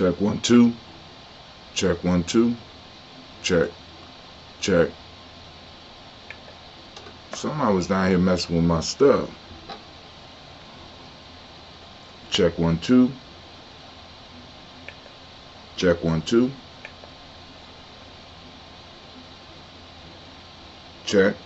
Check 1 2. Check 1 2. Check. Check. Somebody was down here messing with my stuff. Check 1 2. Check 1 2. Check.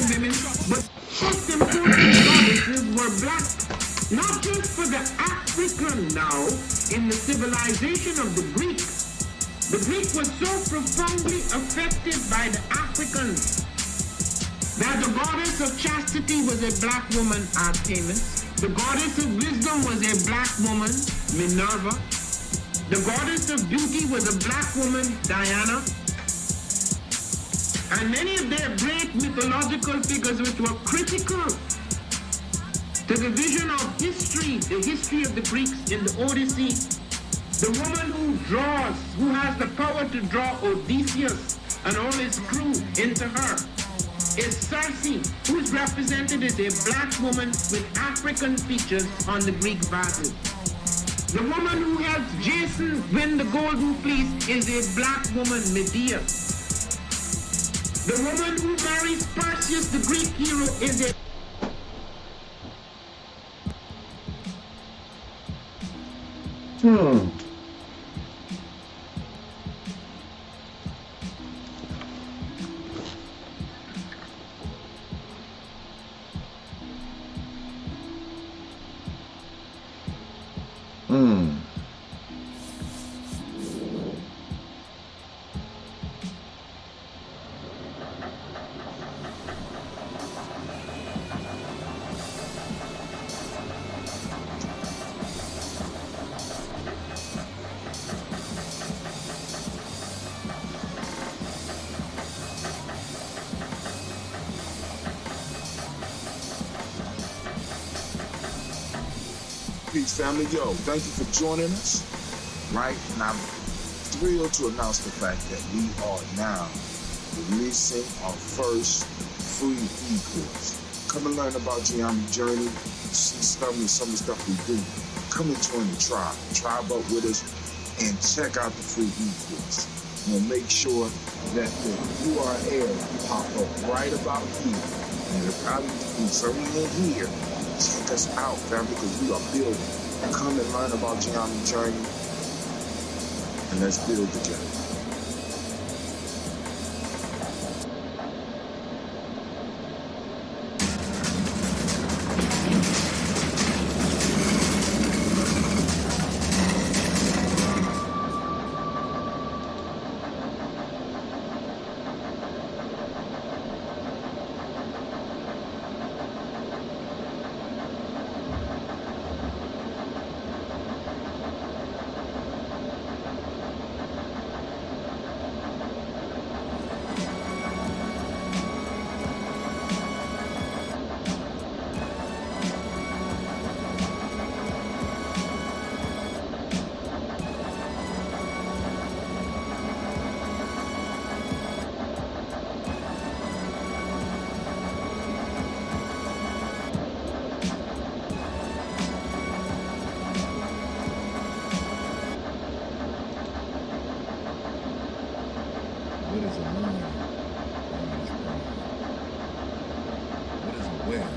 Women, but most important goddesses were black, not just for the African now, in the civilization of the Greek. The Greek was so profoundly affected by the Africans that the goddess of chastity was a black woman, Artemis. The goddess of wisdom was a black woman, Minerva. The goddess of beauty was a black woman, Diana. And many of their great mythological figures which were critical to the vision of history, the history of the Greeks in the Odyssey. The woman who draws, who has the power to draw Odysseus and all his crew into her, is Circe, who is represented as a black woman with African features on the Greek vases. The woman who helps Jason win the Golden Fleece is a black woman, Medea. The woman who marries Perseus, the Greek hero, is a... Peace, family. Yo, thank you for joining us. Right? And I'm thrilled to announce the fact that we are now releasing our first free e-course. Come and learn about Gye-Nyame journey, see some of the stuff we do. Come and join the tribe. Tribe up with us and check out the free e-course. We'll make sure that the URL pop up right about here. And it'll probably be somewhere in here. Check us out, family, because we are building. Come and learn about Gye-Nyame journey, and let's build together. What is a moon without its power? What is a well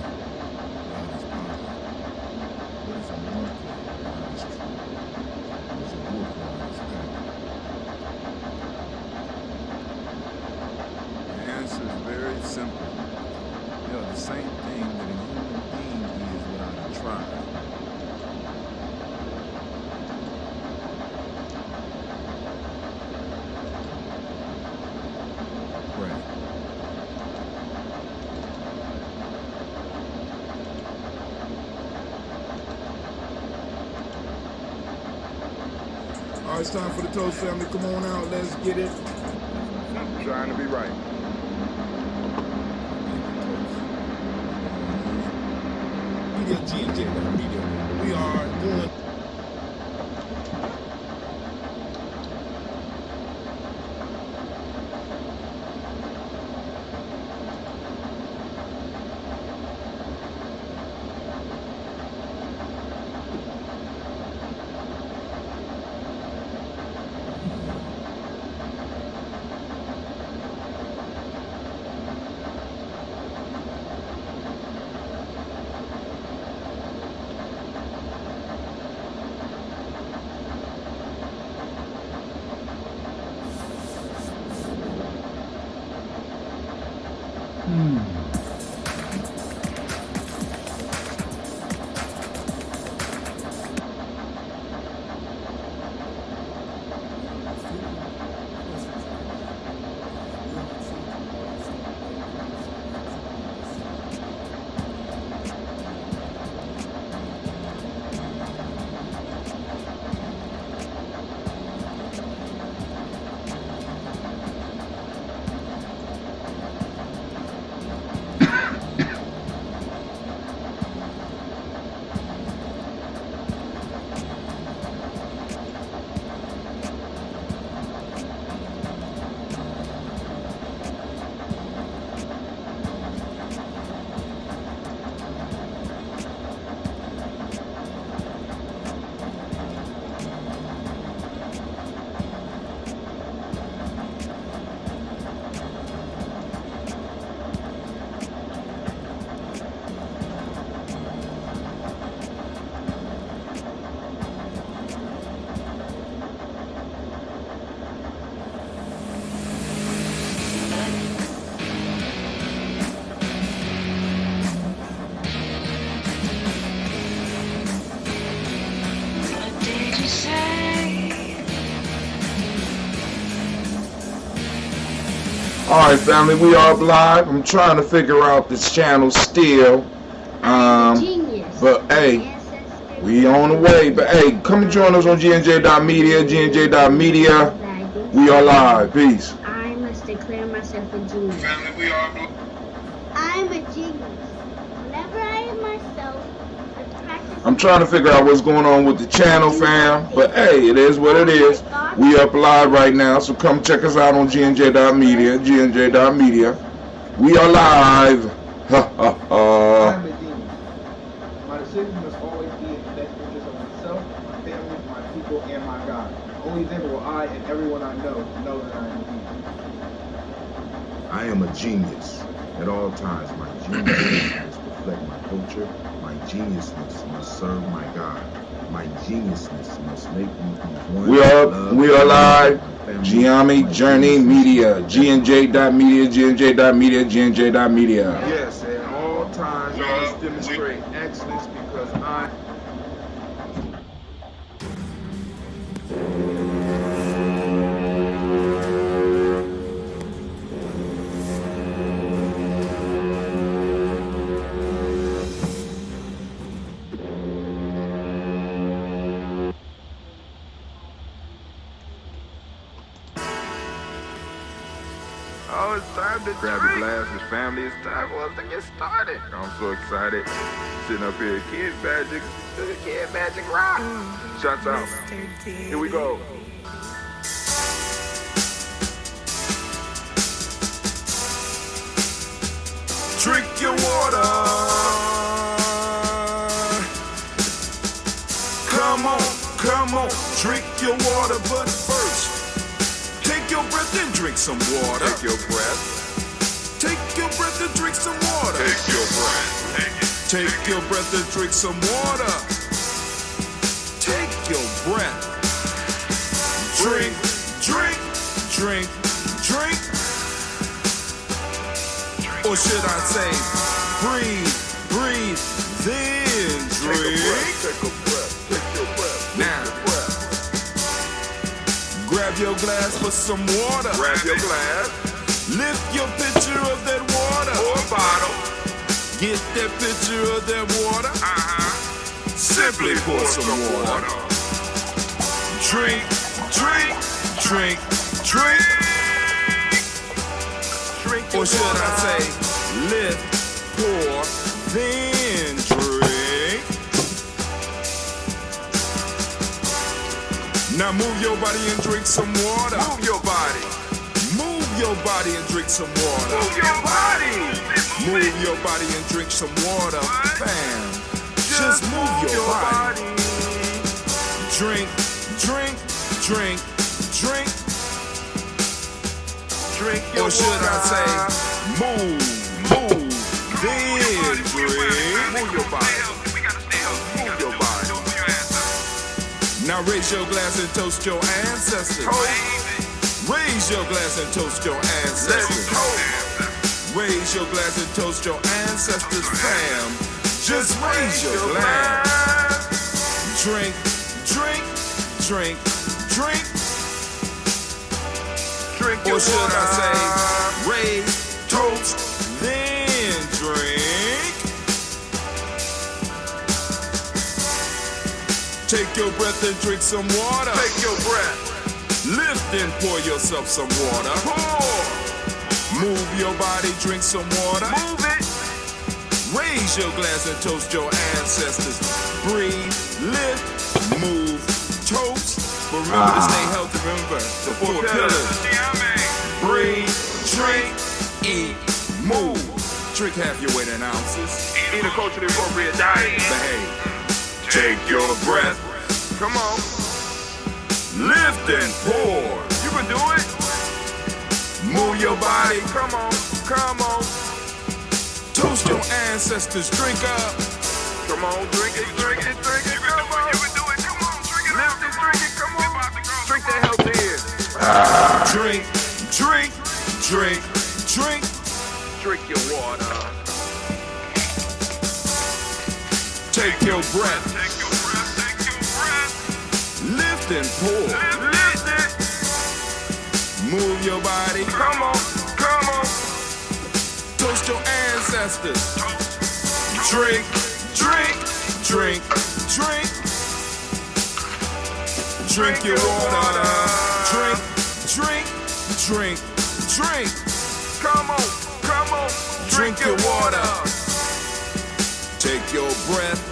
without its power? What is a monkey without its tree? What is a wolf without its pack? The answer is very simple. They are the same thing that a human being is without a tribe. All right, it's time for the Toast family. Come on out, let's get it. I'm trying to be right. Media, Gye-Nyame Media. We are doing. Alright, family, we are live. I'm trying to figure out this channel still. But hey, we on the way. But hey, come and join us on GNJ.media, GNJ.media. We are live. Peace. I must declare myself a genius. Family, we are live. I'm a genius. Whenever I am myself, I practice. I'm trying to figure out what's going on with the channel, fam. But hey, it is what it is. We up live right now, so come check us out on GNJ.media, GNJ.media. We are live. Ha ha ha. I'm a genius. My decision must always be in the best interest of myself, my family, my people, and my God. Only then will I I and everyone I know that I am a genius. I am a genius. At all times, my geniusness must reflect my culture. My geniusness must serve my God. My geniusness must make me be one. We are live. Gye-Nyame Journey Media. GNJ.media, GNJ.media, GNJ.media. Yes, at all times I must demonstrate excellence because I. Oh, it's time to grab your glasses, family. It's time for us to get started. I'm so excited. Sitting up here, Kid Magic, Kid Magic Rock. Shouts out. Here we go. Drink your water. Come on, drink your water, but first. Take your breath and drink some water. Take your breath. Take your breath and drink some water. Take your breath. Take your breath and drink some water. Take your breath. Drink, drink, drink, drink. Or should I say, breathe, breathe, then drink. Take a breath. Take your breath. Now. Grab your glass for some water. Grab your glass. Lift your pitcher of that water. Or bottle. Get that pitcher of that water. Simply pour some water. Drink, drink, drink, drink. Drink. Or should I say, lift, pour, then drink. Now move your body and drink some water. Move your body. Move your body and drink some water. Move your body. Move your body and drink some water. Bam. Just move your body. Drink, drink, drink, drink. Drink your water. Or should I say, move, then drink. Move your body. Move your body. Now raise your glass and toast your ancestors. Raise your glass and toast your ancestors. Raise your glass and toast your ancestors, fam. Just raise your glass. Drink, drink, drink, drink. Drink your water. Or should I say, raise, toast, then drink. Take your breath and drink some water. Take your breath. Lift and pour yourself some water. Pour. Move your body, drink some water. Move it. Raise your glass and toast your ancestors. Breathe, lift, move, toast. But remember to stay healthy. Remember the four pillars. Breathe, drink, eat, move. Drink half your weight in ounces. Eat a culturally appropriate diet. Behave. Take your breath. Come on. Lift and pour. You can do it. Move your body. Come on. Come on. Toast your ancestors. Drink up. Come on. Drink it. Drink it. Drink it. Come on. You can do it. Come on. Drink it. Lift it. Drink it. Come on. Drink that health in. Drink. Drink. Drink. Drink. Drink your water. Take your breath. Take your breath. Take your breath. Lift and pour. Lift it. Move your body. Come on. Come on. Toast your ancestors. Drink. Drink. Drink. Drink. Drink your water. Drink. Drink. Drink. Drink. Come on. Come on. Drink your water. Take your breath.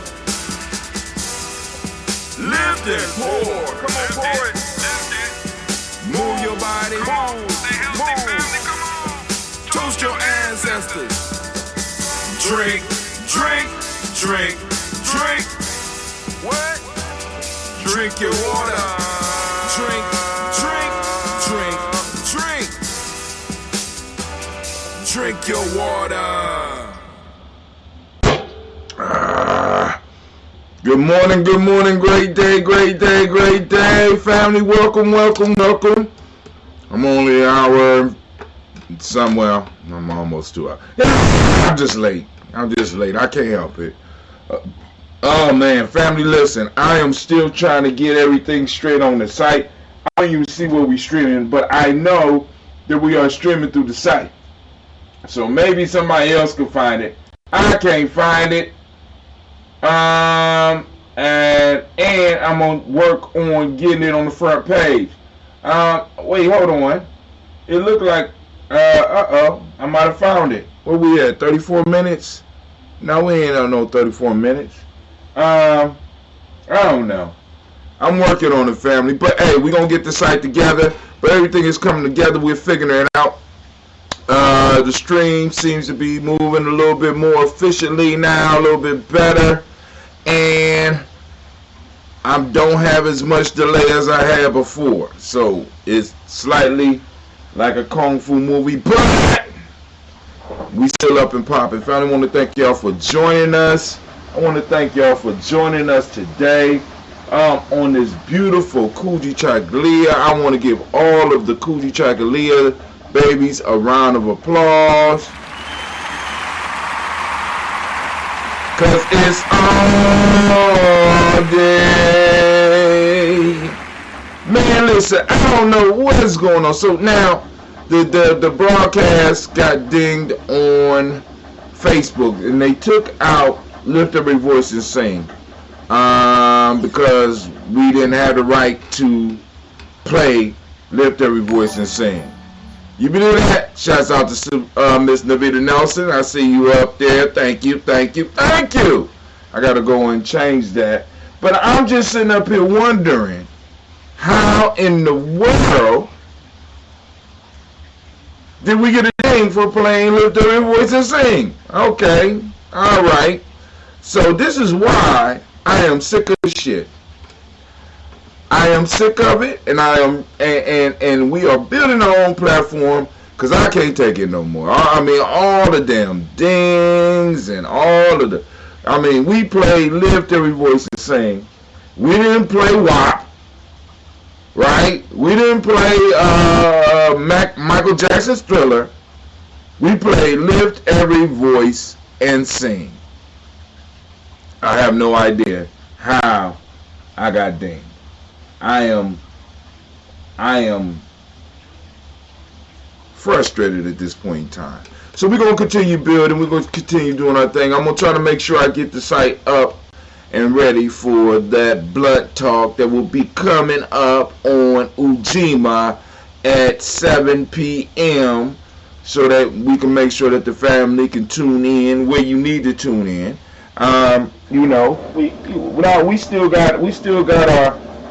Lift and pour. Come on, pour it. Move your body. Move. Toast your ancestors. Drink, drink, drink, drink. What? Drink your water. Drink, drink. Drink your water. Good morning, great day, family. Welcome. I'm only an hour somewhere. I'm almost 2 hours. I'm just late. I can't help it. Oh man, family, listen. I am still trying to get everything straight on the site. I don't even see where we're streaming, but I know that we are streaming through the site. So maybe somebody else can find it. I can't find it. And I'm gonna work on getting it on the front page. Wait, hold on. It looked like I might have found it. Where we at? 34 minutes? No, we ain't on no 34 minutes. I don't know. I'm working on it, family. But hey, we're gonna get the site together. But everything is coming together. We're figuring it out. The stream seems to be moving a little bit more efficiently now, a little bit better. And I don't have as much delay as I had before. So it's slightly like a Kung Fu movie, but we still up and popping. Family, I want to thank y'all for joining us. I want to thank y'all for joining us today on this beautiful Kujichagulia. I want to give all of the Kujichagulia babies a round of applause. Cause it's all day. Man, listen, I don't know what is going on. So now the broadcast got dinged on Facebook, and they took out Lift Every Voice and Sing because we didn't have the right to play Lift Every Voice and Sing. You believe that? Shouts out to Miss Navita Nelson. I see you up there. Thank you. I gotta go and change that. But I'm just sitting up here wondering, how in the world did we get a ding for playing Lift Every Voice and Sing? Okay, all right. So this is why I am sick of this shit. I am sick of it, and and we are building our own platform because I can't take it no more. I mean, all the damn dings and all of the. I mean, we played Lift Every Voice and Sing. We didn't play WAP, right? We didn't play Michael Jackson's Thriller. We played Lift Every Voice and Sing. I have no idea how I got dinged. I am frustrated at this point in time. So we're going to continue building. We're going to continue doing our thing. I'm going to try to make sure I get the site up and ready for that blood talk that will be coming up on Ujima at 7 p.m. so that we can make sure that the family can tune in where you need to tune in. You know, we still got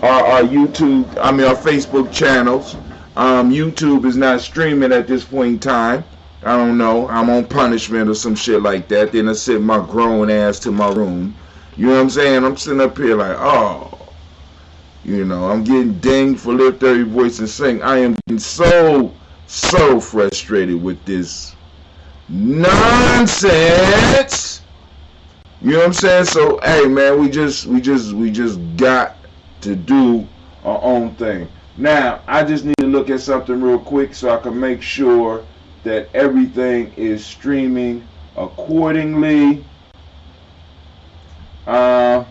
our YouTube, our Facebook channels. YouTube is not streaming at this point in time. I don't know. I'm on punishment or some shit like that. Then I send my grown ass to my room. You know what I'm saying? I'm sitting up here like, oh, you know, I'm getting dinged for Lift Every Voice and Sing. I am getting so frustrated with this nonsense. You know what I'm saying? So, hey, man, we just got to do our own thing. Now, I just need to look at something real quick so I can make sure that everything is streaming accordingly. Yeah,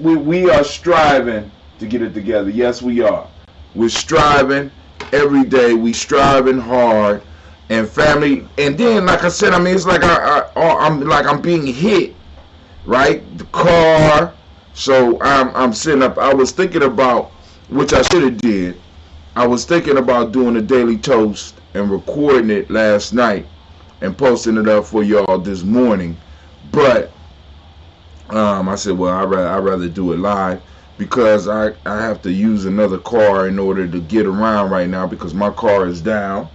we are striving to get it together. Yes, we are. We're striving every day. We striving hard. And family, and then like I said, I mean, it's like I'm being hit, right? The car. So I'm sitting up. I was thinking about, which I should have did. I was thinking about doing a daily toast and recording it last night and posting it up for y'all this morning. But I said, well, I'd rather do it live because I have to use another car in order to get around right now because my car is down.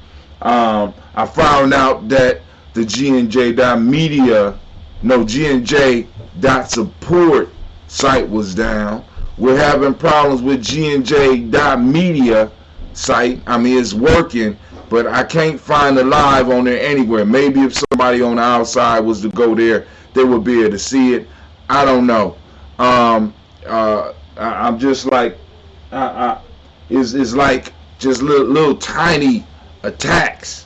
I found out that the G&J.support site was down. We're having problems with G&J.media site. I mean, it's working. but I can't find the live on there anywhere. Maybe if somebody on the outside was to go there, they would be able to see it. I don't know. I'm just like, it's like just little tiny attacks.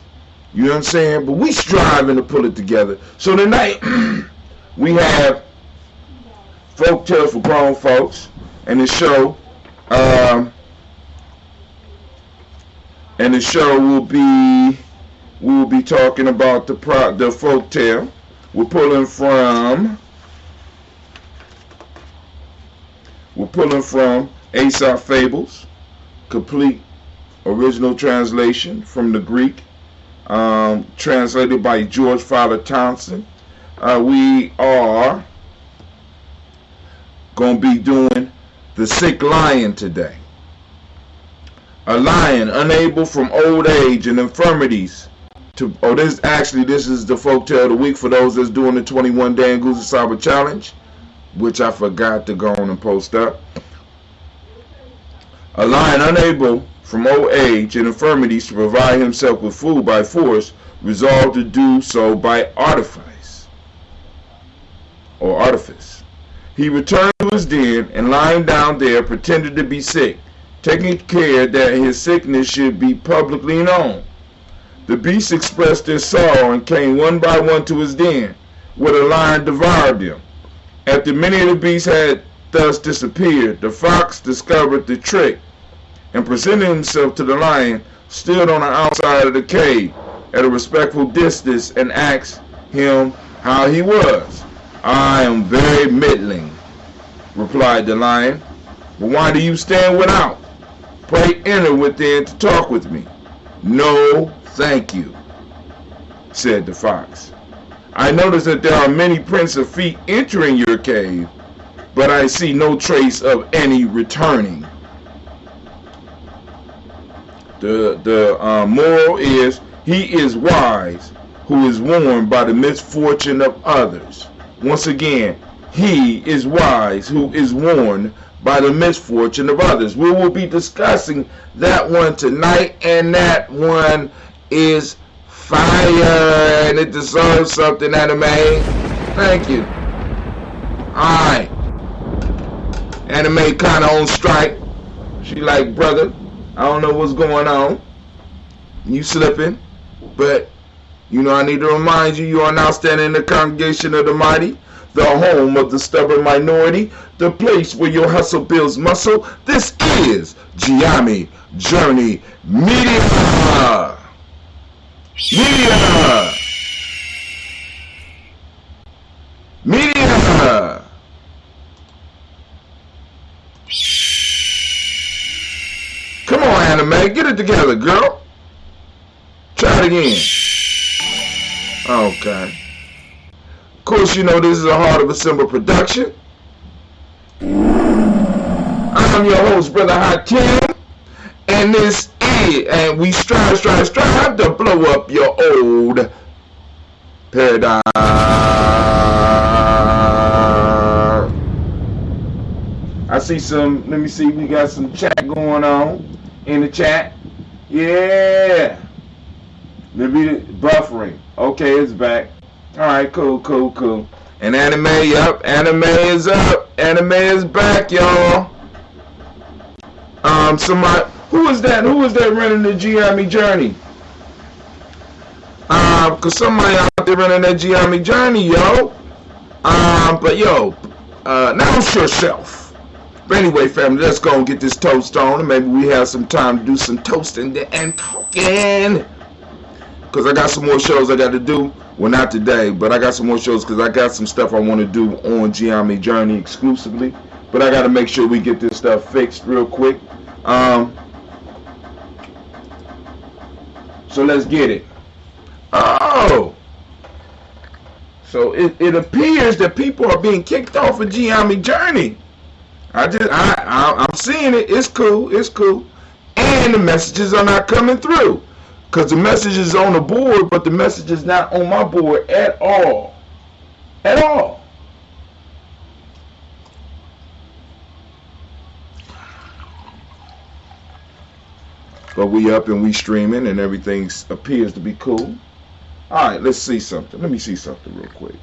You know what I'm saying? But we striving to pull it together. So tonight we have folk tales for grown folks, and the show we will be talking about the folk tale. We're pulling from Aesop Fables, complete original translation from the Greek, translated by George Fowler Thompson. We are going to be doing The Sick Lion today. A lion unable from old age and infirmities to, this is the folktale of the week for those that's doing the 21 day Nguza Saba challenge, which I forgot to go on and post up. A lion unable from old age and infirmities to provide himself with food by force resolved to do so by artifice. He returned to his den and lying down there pretended to be sick, taking care that his sickness should be publicly known. The beasts expressed their sorrow and came one by one to his den, where the lion devoured them. After many of the beasts had thus disappeared, the fox discovered the trick and presenting himself to the lion, stood on the outside of the cave at a respectful distance and asked him how he was. I am very middling, replied the lion. But why do you stand without? Pray enter within to talk with me. No, thank you, said the fox. I notice that there are many prints of feet entering your cave, but I see no trace of any returning. The moral is, he is wise who is warned by the misfortune of others. Once again, he is wise who is warned by the misfortune of others. We will be discussing that one tonight, and that one is fire, and it deserves something, Anime. Thank you. Alright. Anime kinda on strike. She like, brother, I don't know what's going on. You slipping. But, you know, I need to remind you, you are now standing in the congregation of the mighty, the home of the stubborn minority, the place where your hustle builds muscle. This is Gye-Nyame Journey Media. Media. Come on, Anime, get it together, girl. Try it again. Okay. Of course, you know this is a Heart of a Simba production. I'm your host, Brother Hakim, and this is, and we strive to blow up your old paradigm. I see some, let me see, we got some chat going on in the chat. Yeah. Maybe buffering. Okay, it's back. Alright, cool. And Anime, yup, Anime is up. Anime is back, y'all. Somebody, who is that running the Gye-Nyame Journey? Cause somebody out there running that Gye-Nyame Journey, yo. But yo, announce yourself. But anyway, family, let's go and get this toast on, and maybe we have some time to do some toasting and talking. Because I got some more shows I got to do. Well, not today, but I got some more shows because I got some stuff I want to do on Gye-Nyame Journey exclusively. But I got to make sure we get this stuff fixed real quick. So let's get it. Oh! So it appears that people are being kicked off of Gye-Nyame Journey. I'm seeing it. It's cool. And the messages are not coming through. Because the message is on the board, but the message is not on my board at all. At all. But we up and we streaming and everything appears to be cool. All right, let's see something. Let me see something real quick.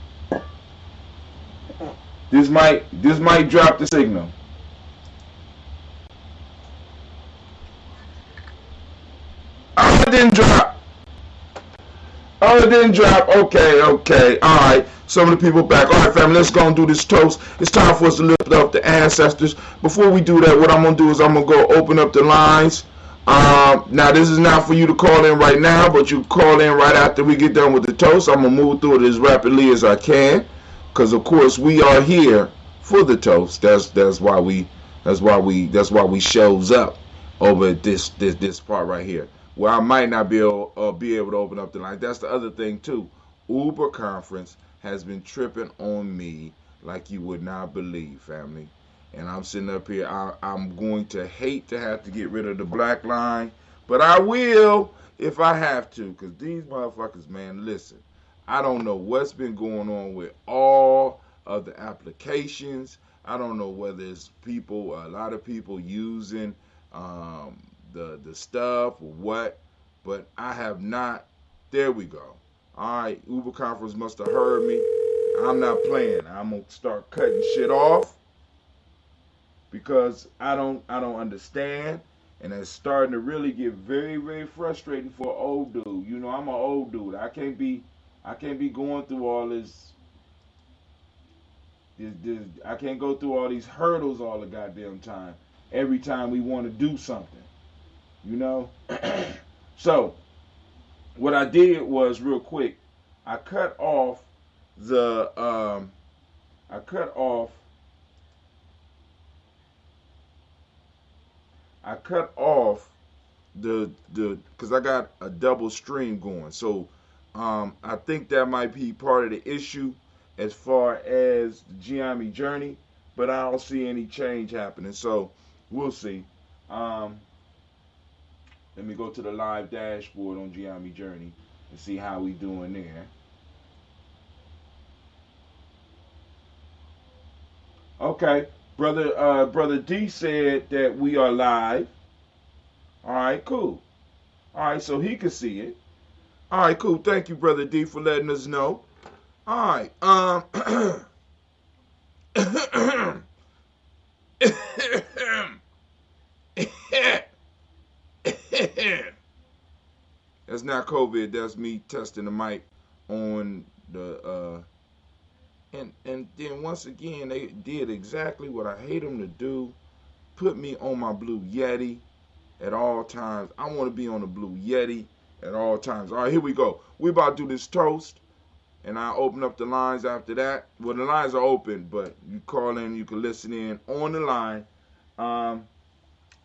This might drop the signal. Oh, it didn't drop. Oh, it didn't drop. Okay. All right. Some of the people back. All right, family, let's go and do this toast. It's time for us to lift up the ancestors. Before we do that, what I'm going to do is I'm going to go open up the lines. Now, this is not for you to call in right now, but you call in right after we get done with the toast. I'm going to move through it as rapidly as I can because, of course, we are here for the toast. That's why we shows up over this part right here. Well, I might not be able to open up the line. That's the other thing, too. Uber conference has been tripping on me like you would not believe, family. And I'm sitting up here. I'm going to hate to have to get rid of the black line, but I will if I have to, because these motherfuckers, man, listen. I don't know what's been going on with all of the applications. I don't know whether it's a lot of people using the stuff or what, but I have not. There we go. All right, Uber conference must have heard me. I'm not playing. I'm gonna start cutting shit off because I don't understand, and it's starting to really get very, very frustrating for an old dude. You know, I'm an old dude. I can't be going through all this. I can't go through all these hurdles all the goddamn time. Every time we want to do something, you know. So what I did was real quick. I cut off the because I got a double stream going. So I think that might be part of the issue as far as the Gye-Nyame journey, but I don't see any change happening. So we'll see. Let me go to the live dashboard on Gye-Nyame journey and see how we doing there. Okay, brother D said that we are live. All right, cool. All right, so he can see it. All right, cool. Thank you, brother D, for letting us know. All right. That's not COVID. That's me testing the mic on the and then once again they did exactly what I hate them to do. Put me on my Blue Yeti at all times. I want to be on the Blue Yeti at all times. All right, here we go. We about to do this toast, and I open up the lines after that. Well, the lines are open, but you call in, you can listen in on the line. But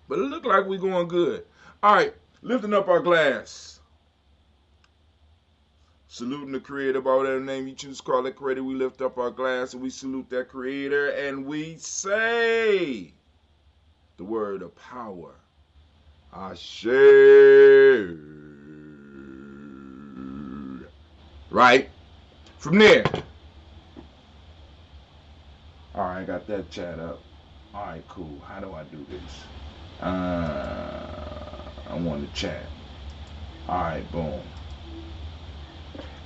it look like we're going good. All right, lifting up our glass. Saluting the creator by whatever name you choose to call that creator. We lift up our glass and we salute that creator and we say the word of power. Ashe. Right? From there. All right, I got that chat up. All right, cool. How do I do this? I want to chat. All right, boom.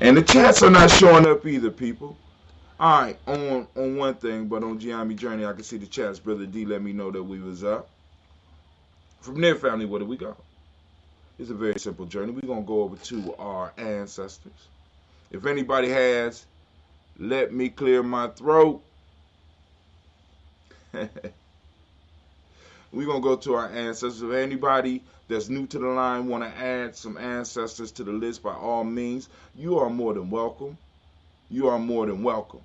And the chats are not showing up either, people. All right, on one thing, but on Gye-Nyame Journey, I can see the chats. Brother D let me know that we was up. From there, family, where do we go? It's a very simple journey. We're going to go over to our ancestors. If anybody has, let me clear my throat. We're going to go to our ancestors. If anybody that's new to the line want to add some ancestors to the list, by all means, you are more than welcome. You are more than welcome.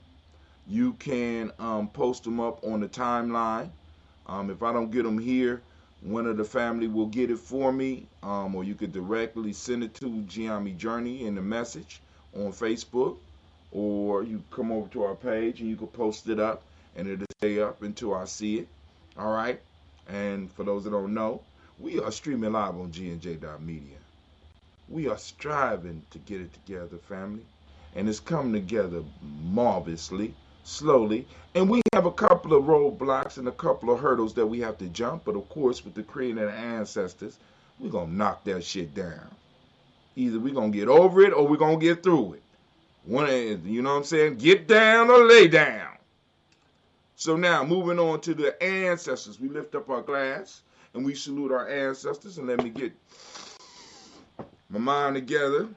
You can post them up on the timeline. If I don't get them here, one of the family will get it for me, or you could directly send it to Gye-Nyame Journey in the message on Facebook, or you come over to our page and you can post it up, and it'll stay up until I see it. All right? And for those that don't know, we are streaming live on GNJ.media. We are striving to get it together, family. And it's coming together marvelously, slowly. And we have a couple of roadblocks and a couple of hurdles that we have to jump. But of course, with the creating of the ancestors, we're going to knock that shit down. Either we're going to get over it or we're going to get through it. One, you know what I'm saying? Get down or lay down. So now, moving on to the ancestors. We lift up our glass and we salute our ancestors. And let me get my mind together.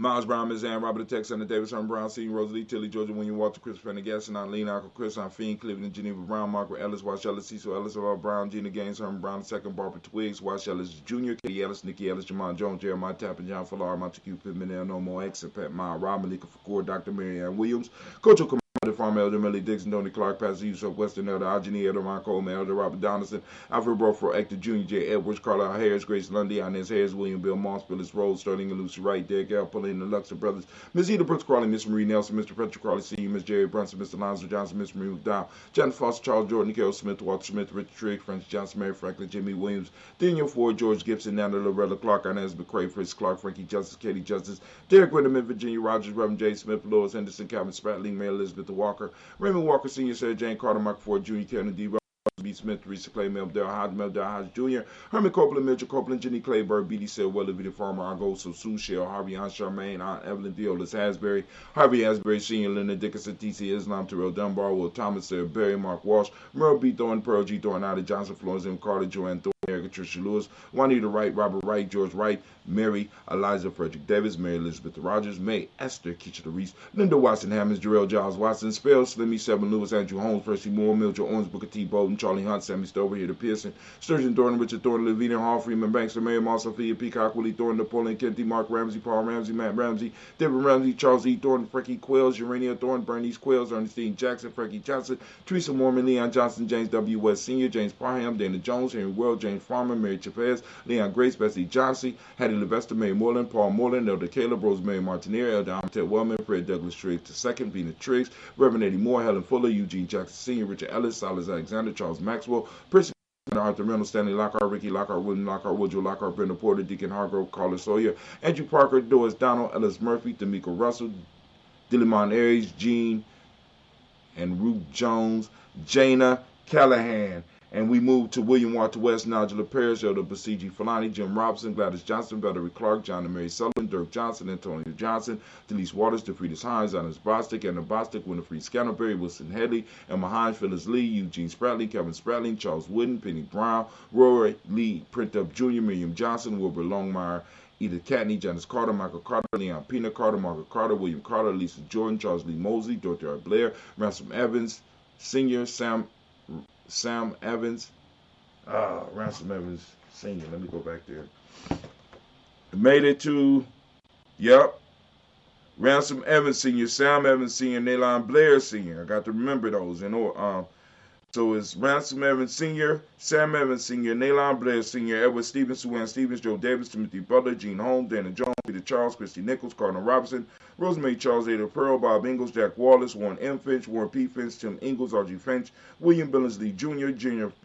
Miles Brown, Ms. Ann, Robert the Tex, Senator Davis, Herman Brown, Senior, Rosalie, Tilly, Georgia, William Walter, Chris Pendergast, Lean, Uncle Chris, Fiend, Cleveland, Geneva Brown, Margaret Ellis, Wash Ellis, Cecil Ellis, Laura Brown, Gina Gaines, Herman Brown II, Barbara Twiggs, Wash Ellis Jr., Katie Ellis, Nikki Ellis, Jamon Jones, Jeremiah Tappan, John Fallar, Montague Pittman, No More X, Pat Ma, Rob, Malika Fakour, Dr. Mary Ann Williams, Coach O'Connor, Farm Elder Millie Dixon, Tony Clark, Pastor Yusuf, Western Elder, Algeny Elder, Ron Coleman, Elder Robert Donaldson, Alfred Broford, Hector Jr., J. Edwards, Carlisle Harris, Grace Lundy, Inez Harris, William Bill Moss, Phyllis Rose, Sterling and Lucy Wright, Derek L. Pulling, the Luxor Brothers, Miss Eda Brooks Crawley, Miss Marie Nelson, Mr. Patrick Crawley Sr., Miss Jerry Brunson, Mr. Lonzo Johnson, Miss Marie McDowell, John Foster, Charles Jordan, Carol Smith, Walter Smith, Richard Trigg, Francis Johnson, Mary Franklin, Jimmy Williams, Daniel Ford, George Gibson, Nana Loretta Clark, Inez McCray, Fritz Clark, Frankie Justice, Katie Justice, Derek Winterman, Virginia Rogers, Reverend J. Smith, Lois Henderson, Calvin Spratling, Mary Elizabeth Walker, Raymond Walker Sr., Sarah Jane Carter, Michael Ford Jr., Kennedy B. Smith, Teresa Clay, Mel Hodge Jr., Herman Copeland, Mitchell Copeland, Jenny Clayburg, B.D. Sale, Willoughby the Farmer, Argo, Sue Shell, Harvey, Aunt Charmaine, Aunt Evelyn, Theolis Hasbury, Harvey Hasbury Sr., Linda Dickinson, T.C. Islam, Terrell Dunbar, Will Thomas, Sarah Berry, Mark Walsh, Merle B. Thornton, Pearl G. Thornton, Ida Johnson, Florence M. Carter, Joanne Thornton, Erica Tricia Lewis, Juanita Wright, Robert Wright, George Wright, Mary, Eliza Frederick Davis, Mary Elizabeth Rogers, May Esther Kitchener Reese, Linda Watson Hammonds, Jarrell Giles Watson, Spell, Slimmy, Seven Lewis, Andrew Holmes, Percy Moore, Mildred Owens, Booker T. Bolden, Charlie Hunt, Sammy Stover, Here to Pearson, Sturgeon Thornton, Richard Thornton, Levina Hall, Freeman Banks, Mary Moss, Sophia Peacock, Willie Thornton, Napoleon Kenty, Mark Ramsey, Paul Ramsey, Matt Ramsey, Deborah Ramsey, Charles E. Thornton, Frankie Quills, Urania Thornton, Bernice Quills, Ernestine Jackson, Frankie Johnson, Teresa Mormon, Leon Johnson, James W. West Sr., James Parham, Dana Jones, Henry World, James Farmer, Mary Chavez, Leon Grace, Bessie Johnson, Hattie Levester, Mary Moreland, Paul Moreland, Elder Caleb, Rosemary Martinier, Elder Amitette Wellman, Fred Douglas Triggs II, Vina Triggs, Reverend Eddie Moore, Helen Fuller, Eugene Jackson Sr., Richard Ellis, Silas Alexander, Charles Maxwell, Prince Arthur Reynolds, Stanley Lockhart, Ricky Lockhart, William Lockhart, Woodrow Lockhart, Brenda Porter, Deacon Hargrove, Carla Sawyer, Andrew Parker, Doris Donald, Ellis Murphy, D'Amico Russell, Dillimon Aries, Jean and Ruth Jones, Jana Callahan. And we move to William Walter West, Nigella Parrish, Elder Basiji Falani, Jim Robinson, Gladys Johnson, Valerie Clark, John and Mary Sullivan, Dirk Johnson, Antonio Johnson, Delise Waters, DeFridas Hines, Annis Bostic, Anna Bostic, Winifred Scantleberry, Wilson Headley, Emma Hines, Phyllis Lee, Eugene Spratley, Kevin Spratley, Charles Wooden, Penny Brown, Roy Lee Printup Jr., Miriam Johnson, Wilbur Longmire, Edith Catney, Janice Carter, Michael Carter, Leon Pina Carter, Margaret Carter, William Carter, Lisa Jordan, Charles Lee Mosley, Dorothy R. Blair, Ransom Evans, Sr., Sam Evans, Ransom Evans Sr. Let me go back there. Made it to, Ransom Evans Sr., Sam Evans Sr., Nalon Blair Sr. I got to remember those. So it's Ransom Evans Sr., Sam Evans Sr., Nalon Blair Sr., Edward Stevens, Sue Ann Stevens, Joe Davis, Timothy Butler, Gene Holmes, Dana Jones, Peter Charles, Christy Nichols, Cardinal Robinson, Rosemary Charles, Ada Pearl, Bob Ingalls, Jack Wallace, Warren M. Finch, Warren P. Finch, Tim Ingalls, R.G. Finch, William Billingsley Jr.,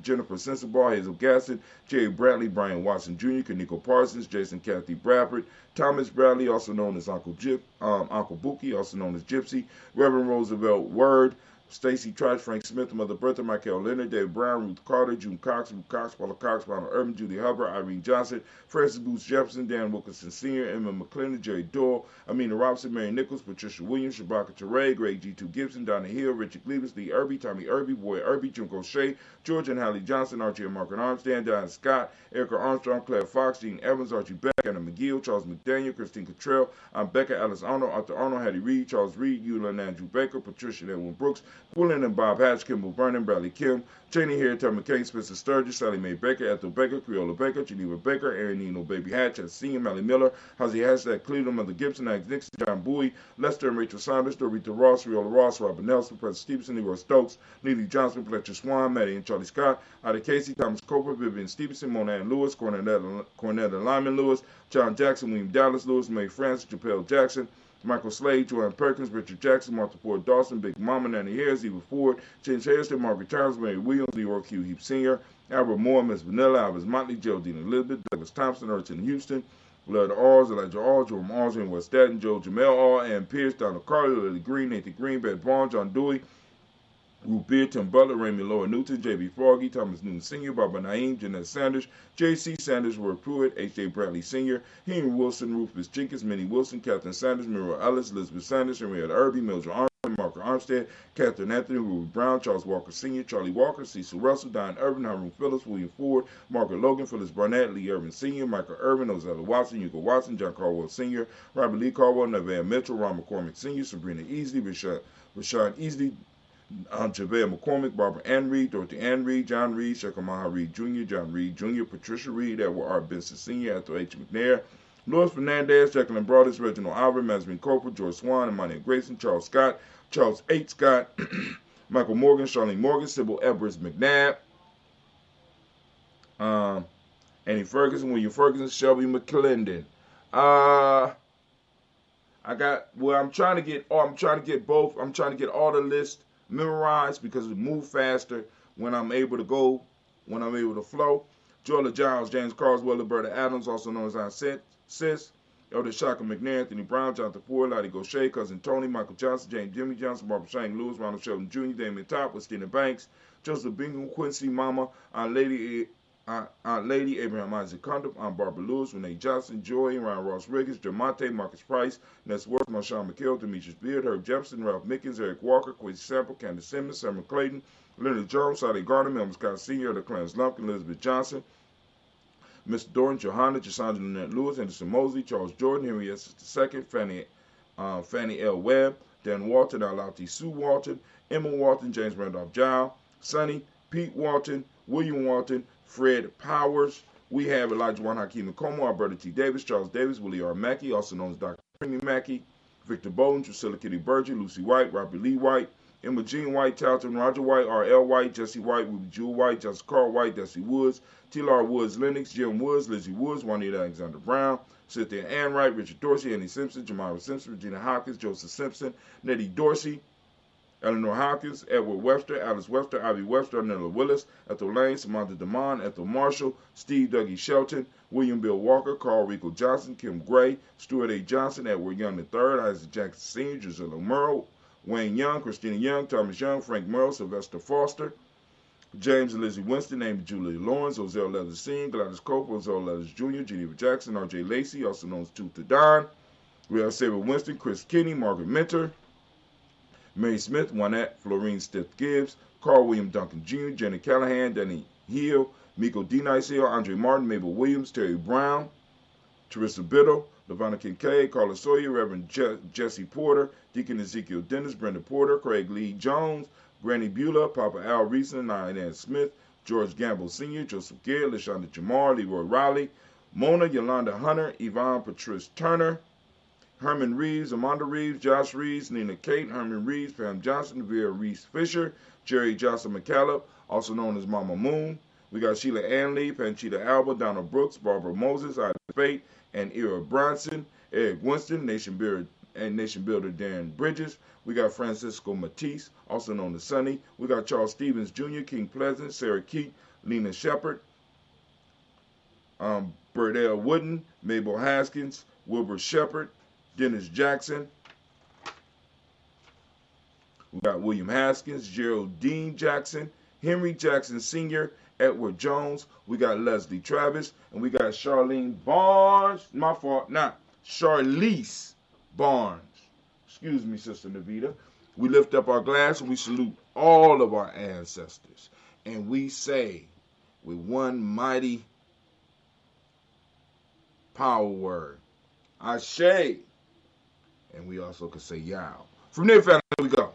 Jennifer Sensabaugh, Hazel Gaston, Jerry Bradley, Brian Watson Jr., Kaniko Parsons, Jason Kathy Bradford, Thomas Bradley, also known as Uncle Buki, also known as Gypsy, Reverend Roosevelt Word, Stacy Trice, Frank Smith, Mother Bertha, Michael Leonard, David Brown, Ruth Carter, June Cox, Ruth Cox, Paula Cox, Ronald Urban, Judy Hubbard, Irene Johnson, Francis Booth Jefferson, Dan Wilkinson Sr., Emma McClendon, Jerry Doyle, Amina Robinson, Mary Nichols, Patricia Williams, Shabaka Teray, Greg G2 Gibson, Donna Hill, Richard Cleavis, Lee Irby, Tommy Irby, Boy Irby, Junko Shea, George and Hallie Johnson, Archie and Margaret Armstrong, Diane Scott, Erica Armstrong, Claire Fox, Dean Evans, Archie Beck, Anna McGill, Charles McDaniel, Christine Cottrell, Becca, Alice Arnold, Arthur Arnold, Hattie Reed, Charles Reed, Eula and Andrew Baker, Patricia and Edwin Brooks, William and Bob Hatch, Kimball Vernon, Bradley Kim, Cheney Harry, Tom McCain, Spencer Sturgis, Sally Mae Baker, Ethel Baker, Creola Baker, Geneva Baker, Aaron Nino, Baby Hatch, Senior, Mally Miller, Hosey Hashtag, Cleveland, Mother Gibson, Alex Nixon, John Bowie, Lester and Rachel Saunders, Dorita Ross, Riola Ross, Robert Nelson, President Stevenson, Leroy Stokes, Neely Johnson, Fletcher Swan, Maddie and Charlie Scott, Ida Casey, Thomas Cooper, Vivian Stevenson, Mona Ann Lewis, Cornetta Lyman Lewis, John Jackson, William Dallas Lewis, Mae Francis, Japel Jackson, Michael Slade, Joanne Perkins, Richard Jackson, Martha Ford Dawson, Big Mama, Nanny Harris, Eva Ford, James Harrison, Margaret Charles, Mary Williams, Leroy Q. Heap Sr., Albert Moore, Miss Vanilla, Alvis Motley, Geraldine Elizabeth, Douglas Thompson, Urchin Houston, Blood Alls, Elijah All, Jerome Aldrin, West Staten, Joe Jamel All, Ann Pierce, Donald Carter, Lily Green, Nathan Green, Beth Barnes, John Dewey, Ruth Beard, Tim Butler, Raymond Laura Newton, J.B. Froggy, Thomas Newton Sr., Barbara Naeem, Jeanette Sanders, J.C. Sanders, Roy Pruitt, H.J. Bradley Sr., Henry Wilson, Rufus Jenkins, Minnie Wilson, Catherine Sanders, Muriel Ellis, Elizabeth Sanders, Henrietta Irby, Mildred Armstrong, Margaret Armstead, Catherine Anthony, Ruby Brown, Charles Walker Sr., Charlie Walker, Cecil Russell, Diane Irvin, Hiram Phillips, William Ford, Margaret Logan, Phyllis Barnett, Lee Irvin Sr., Michael Irvin, Ozella Watson, Hugo Watson, John Caldwell Sr., Robert Lee Caldwell, Nevaeh Mitchell, Ron McCormick Sr., Sabrina Easley, Rashawn Easley, JaVale McCormick, Barbara Ann Reed, Dorothy Ann Reed, John Reed, Shekamaha Reed Jr., John Reed Jr., Patricia Reed, Edward R. Benson Sr., Ethel H. McNair, Louis Fernandez, Jacqueline Broadus, Reginald Albert, Masmin Cooper, George Swan, Emmanuel Grayson, Charles Scott, Charles H. Scott, Michael Morgan, Charlene Morgan, Sybil Edwards McNabb, Annie Ferguson, William Ferguson, Shelby McClendon. I'm trying to get both. I'm trying to get all the lists memorized because it move faster when I'm able to flow. Joella Giles, James Carswell, Roberta Adams, also known as Aunt Sis, Elder Shaka McNair, Anthony Brown, Jonathan Ford, Lottie Gaucher, Cousin Tony, Michael Johnson, James Jimmy Johnson, Barbara Shane Lewis, Ronald Shelton Jr., Damon Top, Christina Banks, Joseph Bingham, Quincy Mama, Aunt Lady, Abraham Isaac Condon, Aunt Barbara Lewis, Renee Johnson, Joy, Ryan Ross Riggins, Jamonte, Marcus Price, Ness Worth, Marshawn McHale, Demetrius Beard, Herb Jefferson, Ralph Mickens, Eric Walker, Quincy Sample, Candace Simmons, Samuel Clayton, Leonard Jones, Sade Gardner, Melvin Scott Sr., the Clarence Lumpkin, Elizabeth Johnson, Mr. Doran, Johanna, Jasandra Lynette Lewis, Anderson Mosley, Charles Jordan, Henry S. II, Fannie L. Webb, Dan Walton, Alauti Sue Walton, Emma Walton, James Randolph Giles, Sonny, Pete Walton, William Walton, Fred Powers. We have Elijah Juan Hakeem Nkomo, Alberta T. Davis, Charles Davis, Willie R. Mackey, also known as Dr. Creamy Mackey, Victor Bowden, Drusilla Kitty Berger, Lucy White, Robert Lee White, Emma Jean White, Talton, Roger White, R.L. White, Jesse White, Ruby Jewel White, Justin Carl White, Desi Woods, T.L.R. Woods, Lennox, Jim Woods, Lizzie Woods, Juanita Alexander Brown, Cynthia Ann Wright, Richard Dorsey, Annie Simpson, Jamira Simpson, Regina Hopkins, Joseph Simpson, Nettie Dorsey, Eleanor Hopkins, Edward Webster, Alice Webster, Ivy Webster, Nella Willis, Ethel Lane, Samantha DeMond, Ethel Marshall, Steve Dougie Shelton, William Bill Walker, Carl Rico Johnson, Kim Gray, Stuart A. Johnson, Edward Young III, Isaac Jackson Sr., Gisela Murrow, Wayne Young, Christina Young, Thomas Young, Frank Merle, Sylvester Foster, James and Lizzie Winston, Amy Julie Lawrence, Ozell Leathers Sr., Gladys Cope, Ozell Leathers Jr., Geneva Jackson, R.J. Lacey, also known as Tooth to Don, Real Saber Winston, Chris Kinney, Margaret Minter, Mary Smith, Juanette, Florine Stiff Gibbs, Carl William Duncan Jr., Jenny Callahan, Danny Hill, Miko D. Nice Hill, Andre Martin, Mabel Williams, Terry Brown, Teresa Biddle, Lavonna Kincaid, Carla Sawyer, Reverend Jesse Porter, Deacon Ezekiel Dennis, Brenda Porter, Craig Lee Jones, Granny Beulah, Papa Al Reeson, Diane Smith, George Gamble Sr., Joseph Garrett, LaShonda Jamar, Leroy Riley, Mona Yolanda Hunter, Yvonne Patrice Turner, Herman Reeves, Amanda Reeves, Josh Reeves, Nina Kate, Herman Reeves, Pam Johnson, Vera Reese Fisher, Jerry Johnson McCallum, also known as Mama Moon. We got Sheila Ann Lee, Panchita Alba, Donna Brooks, Barbara Moses, Ida Fate, and Ira Bronson, Eric Winston, Nation Builder Darren Bridges. We got Francisco Matisse, also known as Sonny. We got Charles Stevens Jr., King Pleasant, Sarah Keat, Lena Shepard, Burdell Wooden, Mabel Haskins, Wilbur Shepard, Dennis Jackson. We got William Haskins, Geraldine Jackson, Henry Jackson Sr., Edward Jones. We got Leslie Travis, and we got Charlene Barnes. My fault, not Charlize Barnes. Excuse me, Sister Navita. We lift up our glass and we salute all of our ancestors. And we say with one mighty power word, Ashe. And we also could say Yao. From there, family, we go.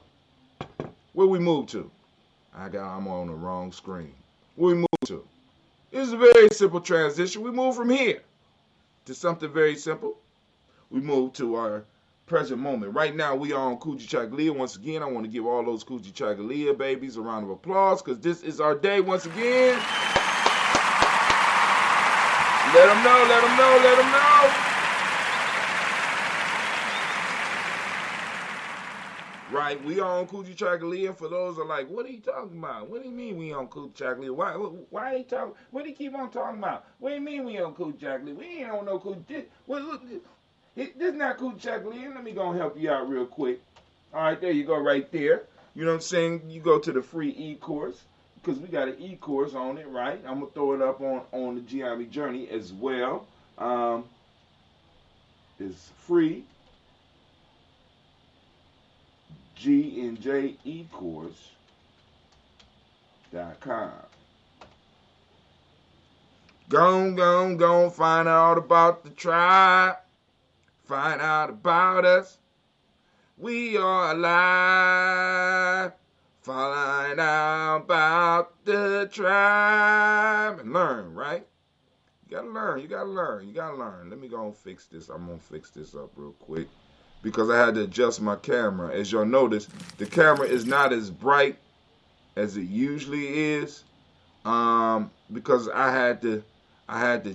Where we move to? I'm on the wrong screen. Where we move to? It's a very simple transition. We move from here to something very simple. We move to our present moment. Right now, we are on Kujichagulia. Once again, I want to give all those Kujichagulia babies a round of applause because this is our day once again. Let them know, let them know, let them know. Right, we on Kujichagulia. For those who are like, what are you talking about? What do you mean we on Kujichagulia? Why he talking? What do you keep on talking about? What do you mean we on Kujichagulia? We ain't on no Kujichagulia. This is not Kujichagulia. Let me go and help you out real quick. All right, there you go right there. You know what I'm saying? You go to the free e-course, because we got an e-course on it, right? I'm going to throw it up on the Gye-Nyame Journey as well. It's free. G&J eCourse.com. Go find out about the tribe. Find out about us. We are alive. Find out about the tribe. And learn, right? You gotta learn. Let me go and fix this. I'm gonna fix this up real quick, because I had to adjust my camera. As y'all notice, the camera is not as bright as it usually is, because I had to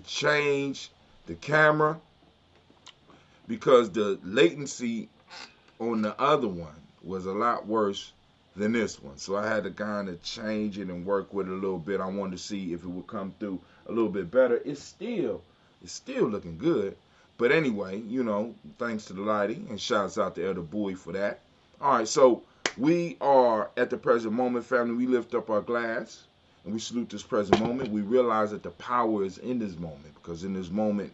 change the camera, because the latency on the other one was a lot worse than this one. So I had to kind of change it and work with it a little bit. I wanted to see if it would come through a little bit better. It's still looking good. But anyway, thanks to the lighting, and shouts out to Elder Bowie for that. All right, so we are at the present moment, family. We lift up our glass and we salute this present moment. We realize that the power is in this moment, because in this moment,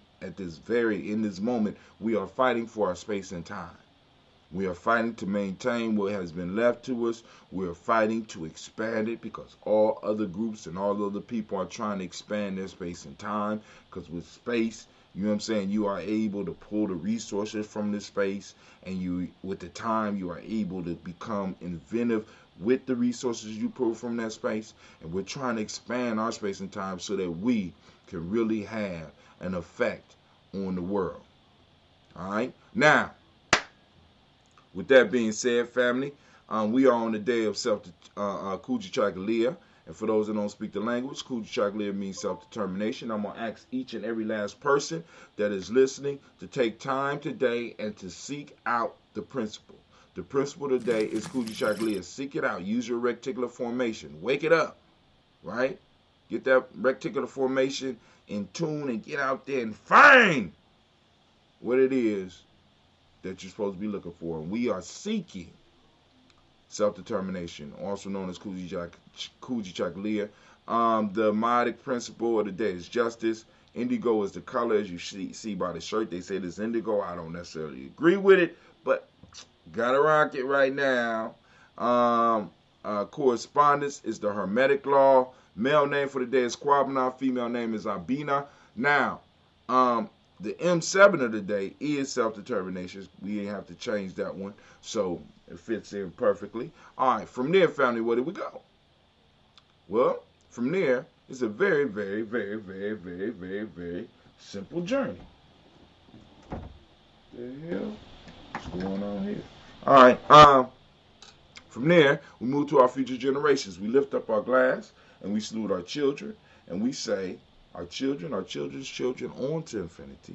we are fighting for our space and time. We are fighting to maintain what has been left to us. We are fighting to expand it, because all other groups and all other people are trying to expand their space and time. Because with space, you are able to pull the resources from this space, and with the time, you are able to become inventive with the resources you pull from that space. And we're trying to expand our space and time so that we can really have an effect on the world. All right? Now, with that being said, family, we are on the day of Kujichagulia. And for those that don't speak the language, Kujichagulia means self-determination. I'm going to ask each and every last person that is listening to take time today and to seek out the principle. The principle today is Kujichagulia. Seek it out. Use your reticular formation. Wake it up, right? Get that reticular formation in tune and get out there and find what it is that you're supposed to be looking for. And we are seeking self-determination, also known as Kujichagulia. The modic principle of the day is justice. Indigo is the color, as you see by the shirt. They say this indigo. I don't necessarily agree with it, but gotta rock it right now. Correspondence is the Hermetic law. Male name for the day is Kwabna. Female name is Abina. Now, the M7 of the day is self-determination. We didn't have to change that one, so it fits in perfectly. All right, from there, family, where do we go? Well, from there, it's a very, very, very, very, very, very, very simple journey. The hell? What's going on here? All right, from there, we move to our future generations. We lift up our glass, and we salute our children, and we say, our children, our children's children, on to infinity.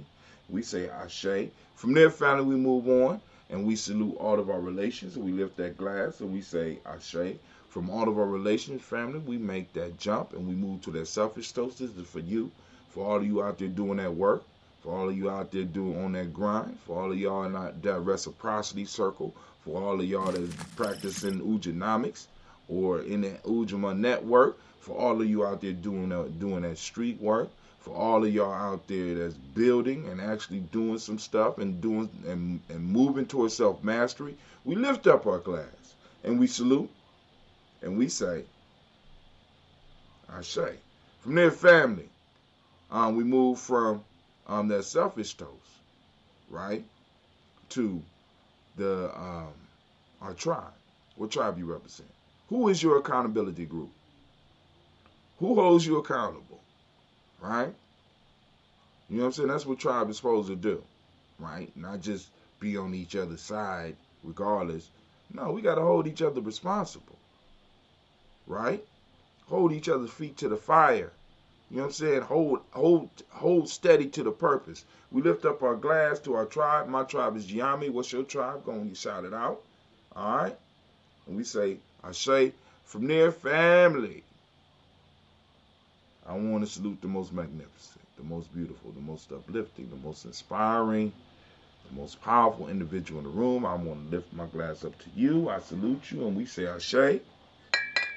We say Ashe. From there, family, we move on, and we salute all of our relations, and we lift that glass, and we say Ashe. From all of our relations, family, we make that jump, and we move to that selfish toast. This is for you, for all of you out there doing that work, for all of you out there doing on that grind, for all of y'all in that reciprocity circle, for all of y'all that's practicing Ujanomics or in the Ujama network, for all of you out there doing that street work, for all of y'all out there that's building and actually doing some stuff and doing and moving towards self-mastery, we lift up our glass and we salute and we say, Ashe. From there, family, we move from that selfish toast, right, to the our tribe. What tribe you represent? Who is your accountability group? Who holds you accountable, right? You know what I'm saying? That's what tribe is supposed to do, right? Not just be on each other's side regardless. No, we got to hold each other responsible, right? Hold each other's feet to the fire. You know what I'm saying? Hold steady to the purpose. We lift up our glass to our tribe. My tribe is Gye-Nyame. What's your tribe? Go and get shouted out. All right? And we say, Ashe. From there, family, I want to salute the most magnificent, the most beautiful, the most uplifting, the most inspiring the most powerful individual in the room. I want to lift my glass up to you. I salute you, and we say Ashe,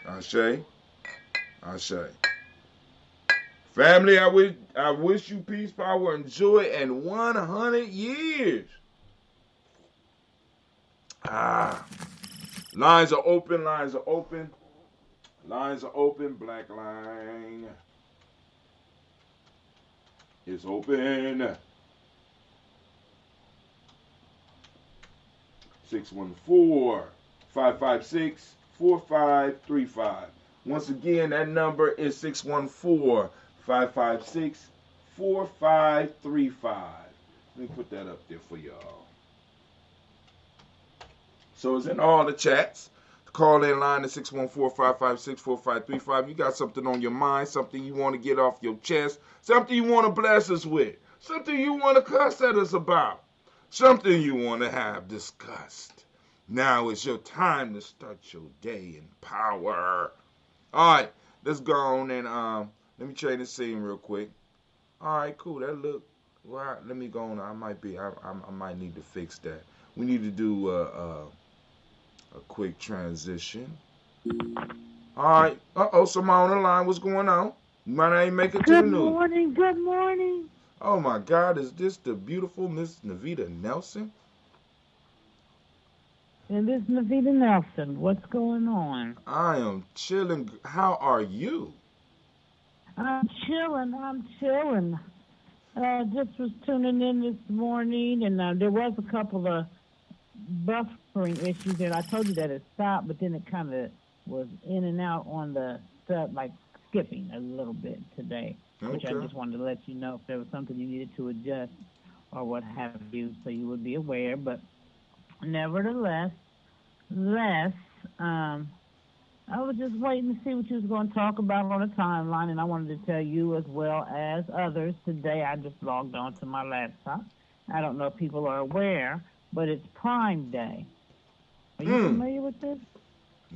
Ashe, Ashe. Family, I wish you peace, power, and joy, and 100 years. Lines are open, lines are open. Lines are open, black line is open. 614-556-4535. Once again, that number is 614-556-4535. Let me put that up there for y'all. So it's in all the chats. The call-in line is 614-556-4535. You got something on your mind, something you want to get off your chest, something you want to bless us with, something you want to cuss at us about, something you want to have discussed. Now is your time to start your day in power. All right, let's go on and let me change the scene real quick. All right, cool. That look right. Let me go on. I might need to fix that. We need to do a quick transition. All right. Somebody on the line. What's going on? You might not even make it to the news. Good morning. Good morning. Oh my God, is this the beautiful Miss Navita Nelson? And this is Navita Nelson. What's going on? I am chilling. How are you? I'm chilling. Just was tuning in this morning, and there was a couple of buffering issues there. I told you that it stopped, but then it kind of was in and out on the stuff, like skipping a little bit today, which I just wanted to let you know if there was something you needed to adjust or what have you, so you would be aware. But nevertheless, I was just waiting to see what you was going to talk about on the timeline, and I wanted to tell you as well as others. Today I just logged on to my laptop. I don't know if people are aware, but it's Prime Day. Are you familiar with this?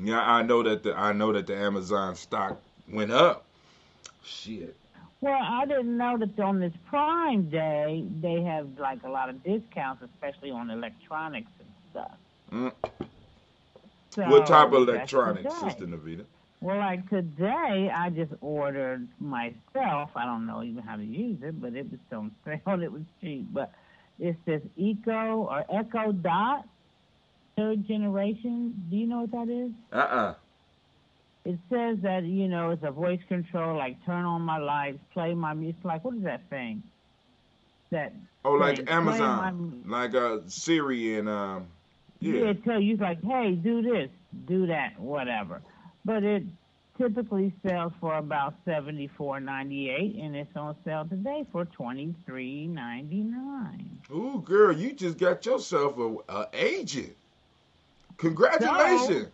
Yeah, I know that the Amazon stock went up. Shit. Well, I didn't know that on this Prime Day they have like a lot of discounts, especially on electronics and stuff. So what type of electronics, Sister Navita? Well, like today, I just ordered myself. I don't know even how to use it, but it was on sale. It was cheap. But it's this Echo Dot, third generation. Do you know what that is? It says that, it's a voice control, like turn on my lights, play my music. It's like, what is that thing? Like Amazon, like Siri and Yeah, it tell you, like, hey, do this, do that, whatever. But it typically sells for about $74.98, and it's on sale today for $23.99. Ooh, girl, you just got yourself a agent. Congratulations.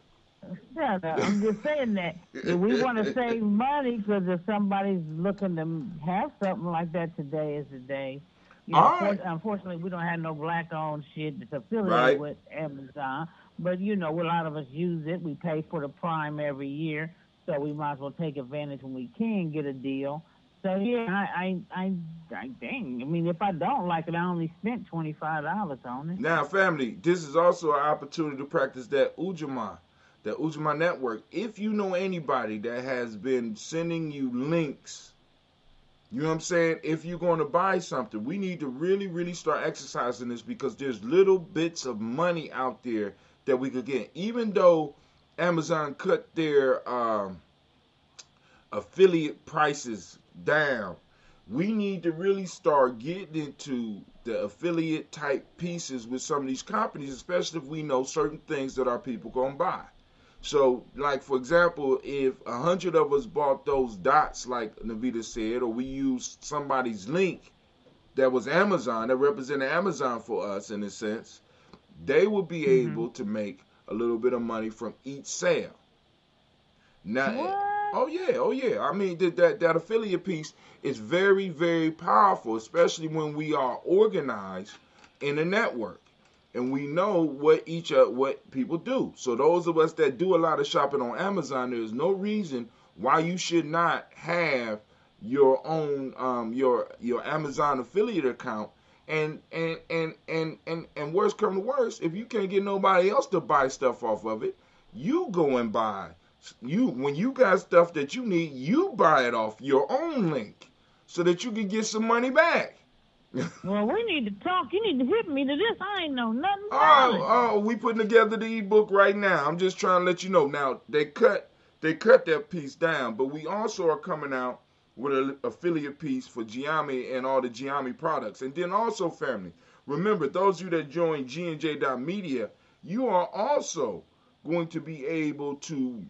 Shut up. I'm just saying that if we want to save money, because if somebody's looking to have something like that, today is the day. Unfortunately, we don't have no black-owned shit that's affiliated with Amazon. But, a lot of us use it. We pay for the Prime every year, so we might as well take advantage when we can get a deal. So, yeah, I dang. I mean, if I don't like it, I only spent $25 on it. Now, family, this is also an opportunity to practice that Ujamaa network. If you know anybody that has been sending you links, you know what I'm saying? If you're going to buy something, we need to really, really start exercising this, because there's little bits of money out there that we could get. Even though Amazon cut their affiliate prices down, we need to really start getting into the affiliate type pieces with some of these companies, especially if we know certain things that our people going to buy. So, like, for example, if 100 of us bought those dots, like Navita said, or we used somebody's link that was Amazon, that represented Amazon for us in a sense, they would be able to make a little bit of money from each sale. Now, oh yeah. I mean, that affiliate piece is very, very powerful, especially when we are organized in a network. And we know what people do. So those of us that do a lot of shopping on Amazon, there's no reason why you should not have your own your Amazon affiliate account And worse come to worse, if you can't get nobody else to buy stuff off of it, you go and buy. When you got stuff that you need, you buy it off your own link so that you can get some money back. Well, we need to talk. You need to hit me to this. I ain't know nothing about it. Oh, we putting together the ebook right now. I'm just trying to let you know. Now, they cut that piece down, but we also are coming out with an affiliate piece for Gye-Nyame and all the Gye-Nyame products. And then also, family, remember, those of you that join GNJ.media, you are also going to be able to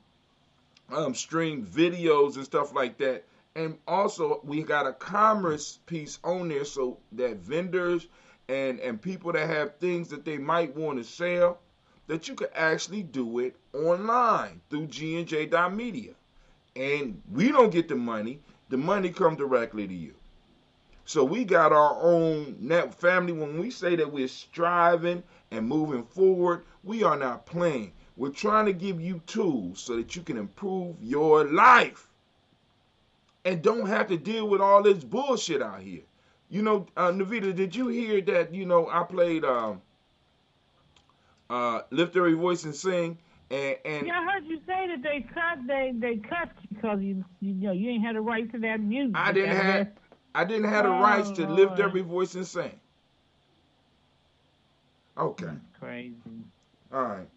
stream videos and stuff like that. And also, we got a commerce piece on there so that vendors and people that have things that they might want to sell, that you can actually do it online through GNJ.media. And we don't get the money. The money comes directly to you. So we got our own net family. When we say that we're striving and moving forward, we are not playing. We're trying to give you tools so that you can improve your life and don't have to deal with all this bullshit out here. You know, Navita, did you hear that, I played Lift Every Voice and Sing? And yeah, I heard you say that they cut because you ain't had a right to that music. I didn't have the rights to Lift Every Voice and Sing. Okay. That's crazy. All right.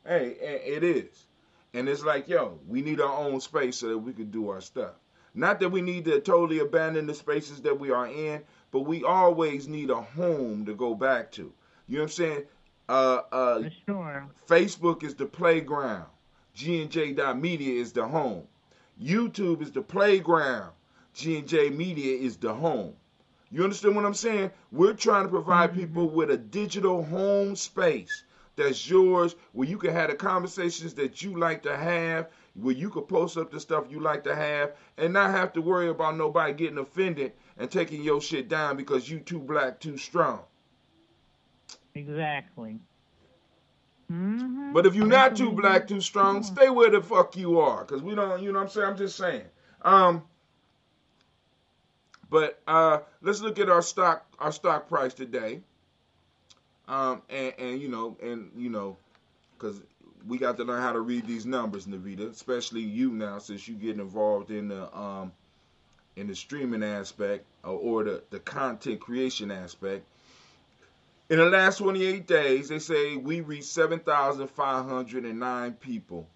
Hey, it is. And it's like, we need our own space so that we can do our stuff. Not that we need to totally abandon the spaces that we are in, but we always need a home to go back to. You know what I'm saying? For sure. Facebook is the playground. GNJ.media is the home. YouTube is the playground. GNJ Media is the home. You understand what I'm saying? We're trying to provide people with a digital home space that's yours, where you can have the conversations that you like to have, where you can post up the stuff you like to have, and not have to worry about nobody getting offended and taking your shit down because you too black, too strong. Exactly. But if you're not too black, too strong, stay where the fuck you are, because we don't, you know what I'm saying? I'm just saying. But let's look at our stock price today. Because we got to learn how to read these numbers, Navita, especially you now, since you getting involved in the streaming aspect or the content creation aspect. In the last 28 days, they say we reached 7,509 people,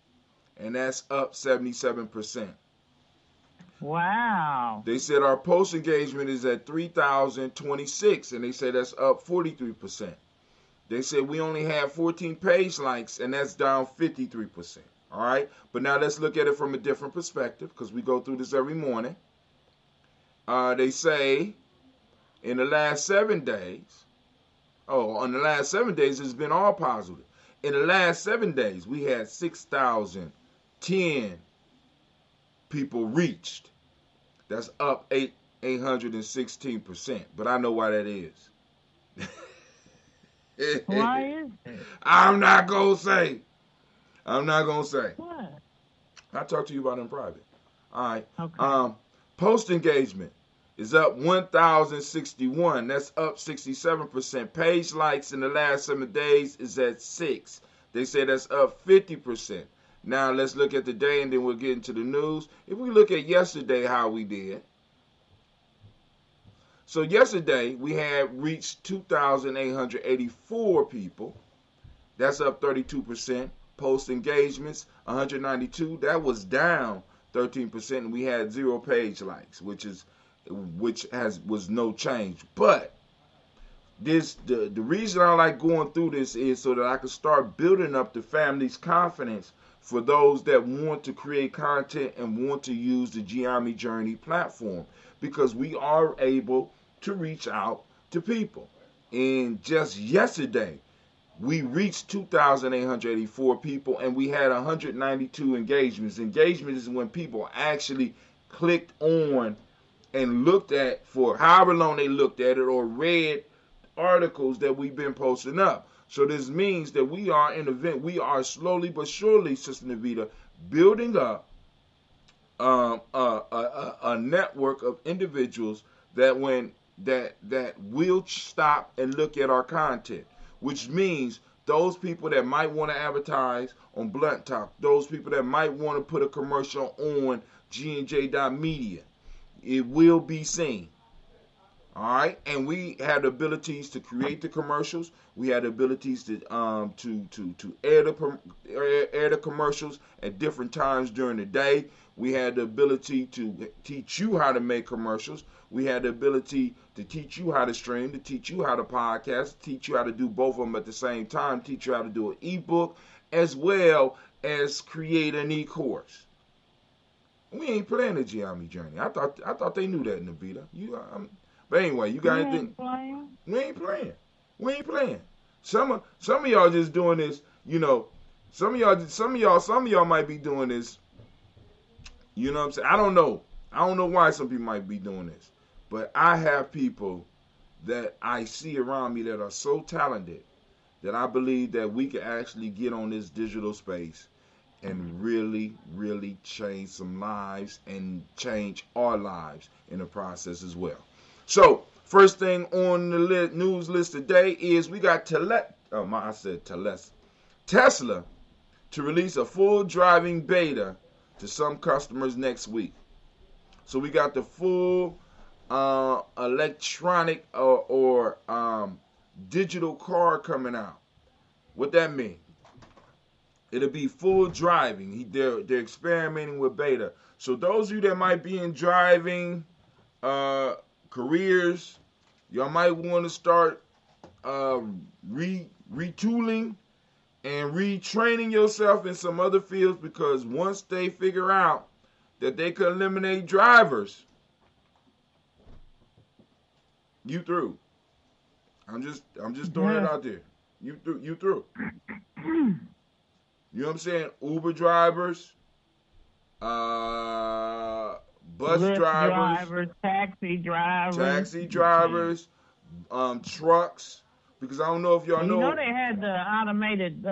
and that's up 77%. Wow. They said our post engagement is at 3,026, and they say that's up 43%. They said we only have 14 page likes, and that's down 53%. All right? But now let's look at it from a different perspective, because we go through this every morning. They say in the last 7 days, on the last 7 days, it's been all positive. In the last 7 days, we had 6,010 people reached. That's up 816%. But I know why that is. Why is it? I'm not gonna say. What? I'll talk to you about it in private. All right. Okay. Post engagement is up 1,061. That's up 67%. Page likes in the last 7 days is at 6. They say that's up 50%. Now let's look at the day, and then we'll get into the news. If we look at yesterday, how we did. So yesterday, we had reached 2,884 people. That's up 32%. Post engagements, 192. That was down 13%. And we had 0 page likes, which was no change. But the reason I like going through this is so that I can start building up the family's confidence for those that want to create content and want to use the Gye-Nyame Journey platform, because we are able to reach out to people. And just yesterday, we reached 2,884 people, and we had 192 engagements. Engagement is when people actually clicked on and looked at, for however long they looked at it, or read articles that we've been posting up. So this means that we are we are slowly but surely, Sister Navita, building up a network of individuals that when that will stop and look at our content, which means those people that might want to advertise on Blunt Talk, those people that might want to put a commercial on G&J.media, it will be seen. All right, and we had the abilities to create the commercials. We had the abilities to air the commercials at different times during the day. We had the ability to teach you how to make commercials. We had the ability to teach you how to stream, to teach you how to podcast, to teach you how to do both of them at the same time, teach you how to do an ebook, as well as create an e-course. We ain't playing the Gye-Nyame journey. I thought they knew that, Navita. But anyway, you got anything? We ain't playing. We ain't playing. Some of y'all just doing this. You know, some of y'all might be doing this. You know what I'm saying? I don't know. I don't know why some people might be doing this, but I have people that I see around me that are so talented that I believe that we can actually get on this digital space and really, really change some lives and change our lives in the process as well. So, first thing on the news list today is we got Tesla to release a full driving beta to some customers next week. So we got the full electronic or digital car coming out. What that mean? It'll be full driving. They're experimenting with beta. So those of you that might be in driving careers, y'all might want to start retooling and retraining yourself in some other fields, because once they figure out that they can eliminate drivers, you through. I'm just throwing it out there. You through. You know what I'm saying? Uber drivers, bus Lyft drivers, taxi drivers, trucks. Because I don't know if y'all know. You know they had the automated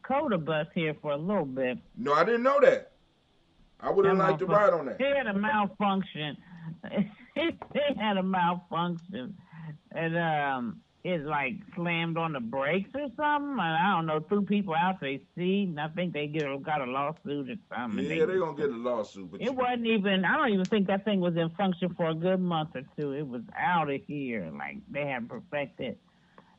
Coda bus here for a little bit. No, I didn't know that. I would have liked to ride on that. They had a malfunction. They had a malfunction. And it like slammed on the brakes or something. I don't know, threw people out their seat, and I think they got a lawsuit or something. Yeah, they're going to get a lawsuit. But it wasn't even, I don't even think that thing was in function for a good month or two. It was out of here. Like, they hadn't perfected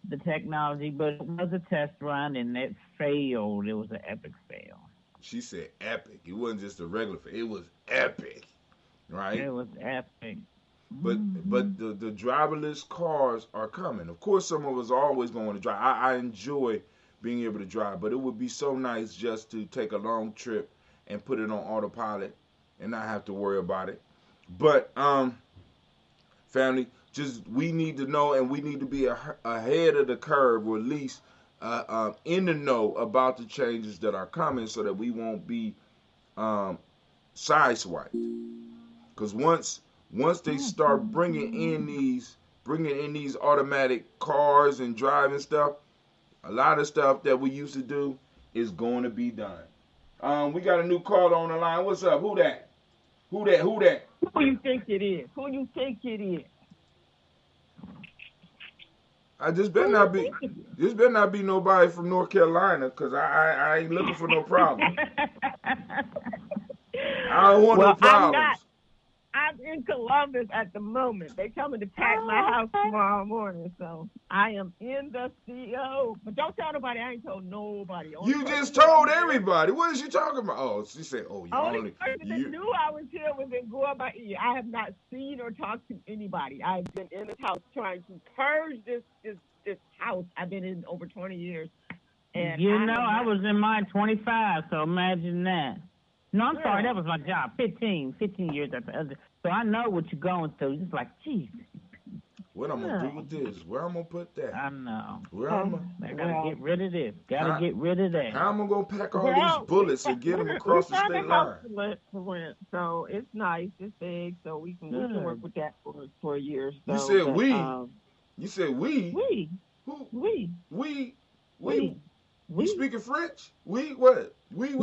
the technology, but it was a test run, and it failed. It was an epic fail. She said epic. It wasn't just a regular fail. It was epic, right? It was epic. But the driverless cars are coming. Of course, some of us are always going to drive. I enjoy being able to drive, but it would be so nice just to take a long trip and put it on autopilot and not have to worry about it. But family, just we need to know, and we need to be ahead of the curve, or at least in the know about the changes that are coming, so that we won't be sideswiped. Because once they start bringing in these automatic cars and driving stuff, a lot of stuff that we used to do is going to be done. We got a new caller on the line. What's up? Who that? Who you think it is? Who you think it is? This better not be nobody from North Carolina, because I ain't looking for no problem. I don't want no problems. I'm in Columbus at the moment. They coming to pack my house tomorrow morning, so I am in the CO. But don't tell nobody. I ain't told nobody. You just told everybody. What is she talking about? Oh, she said, "Oh, you only person that knew I was here was in Gye-Nyame. I have not seen or talked to anybody. I've been in this house trying to purge this house. I've been in over 20 years. And I was in mine 25, so imagine that. No, I'm sorry, that was my job. 15 years at the other. So I know what you're going through. It's like, geez. What I'm going to do with this? Where I'm going to put that? I know. I got to get rid of this. Got to get rid of that. How am I going to pack all these bullets and get them across the state line? So it's nice. It's big. So we can work with that for years. So, you said we? You said we? We. Who? We. We. You speaking French? We what? We.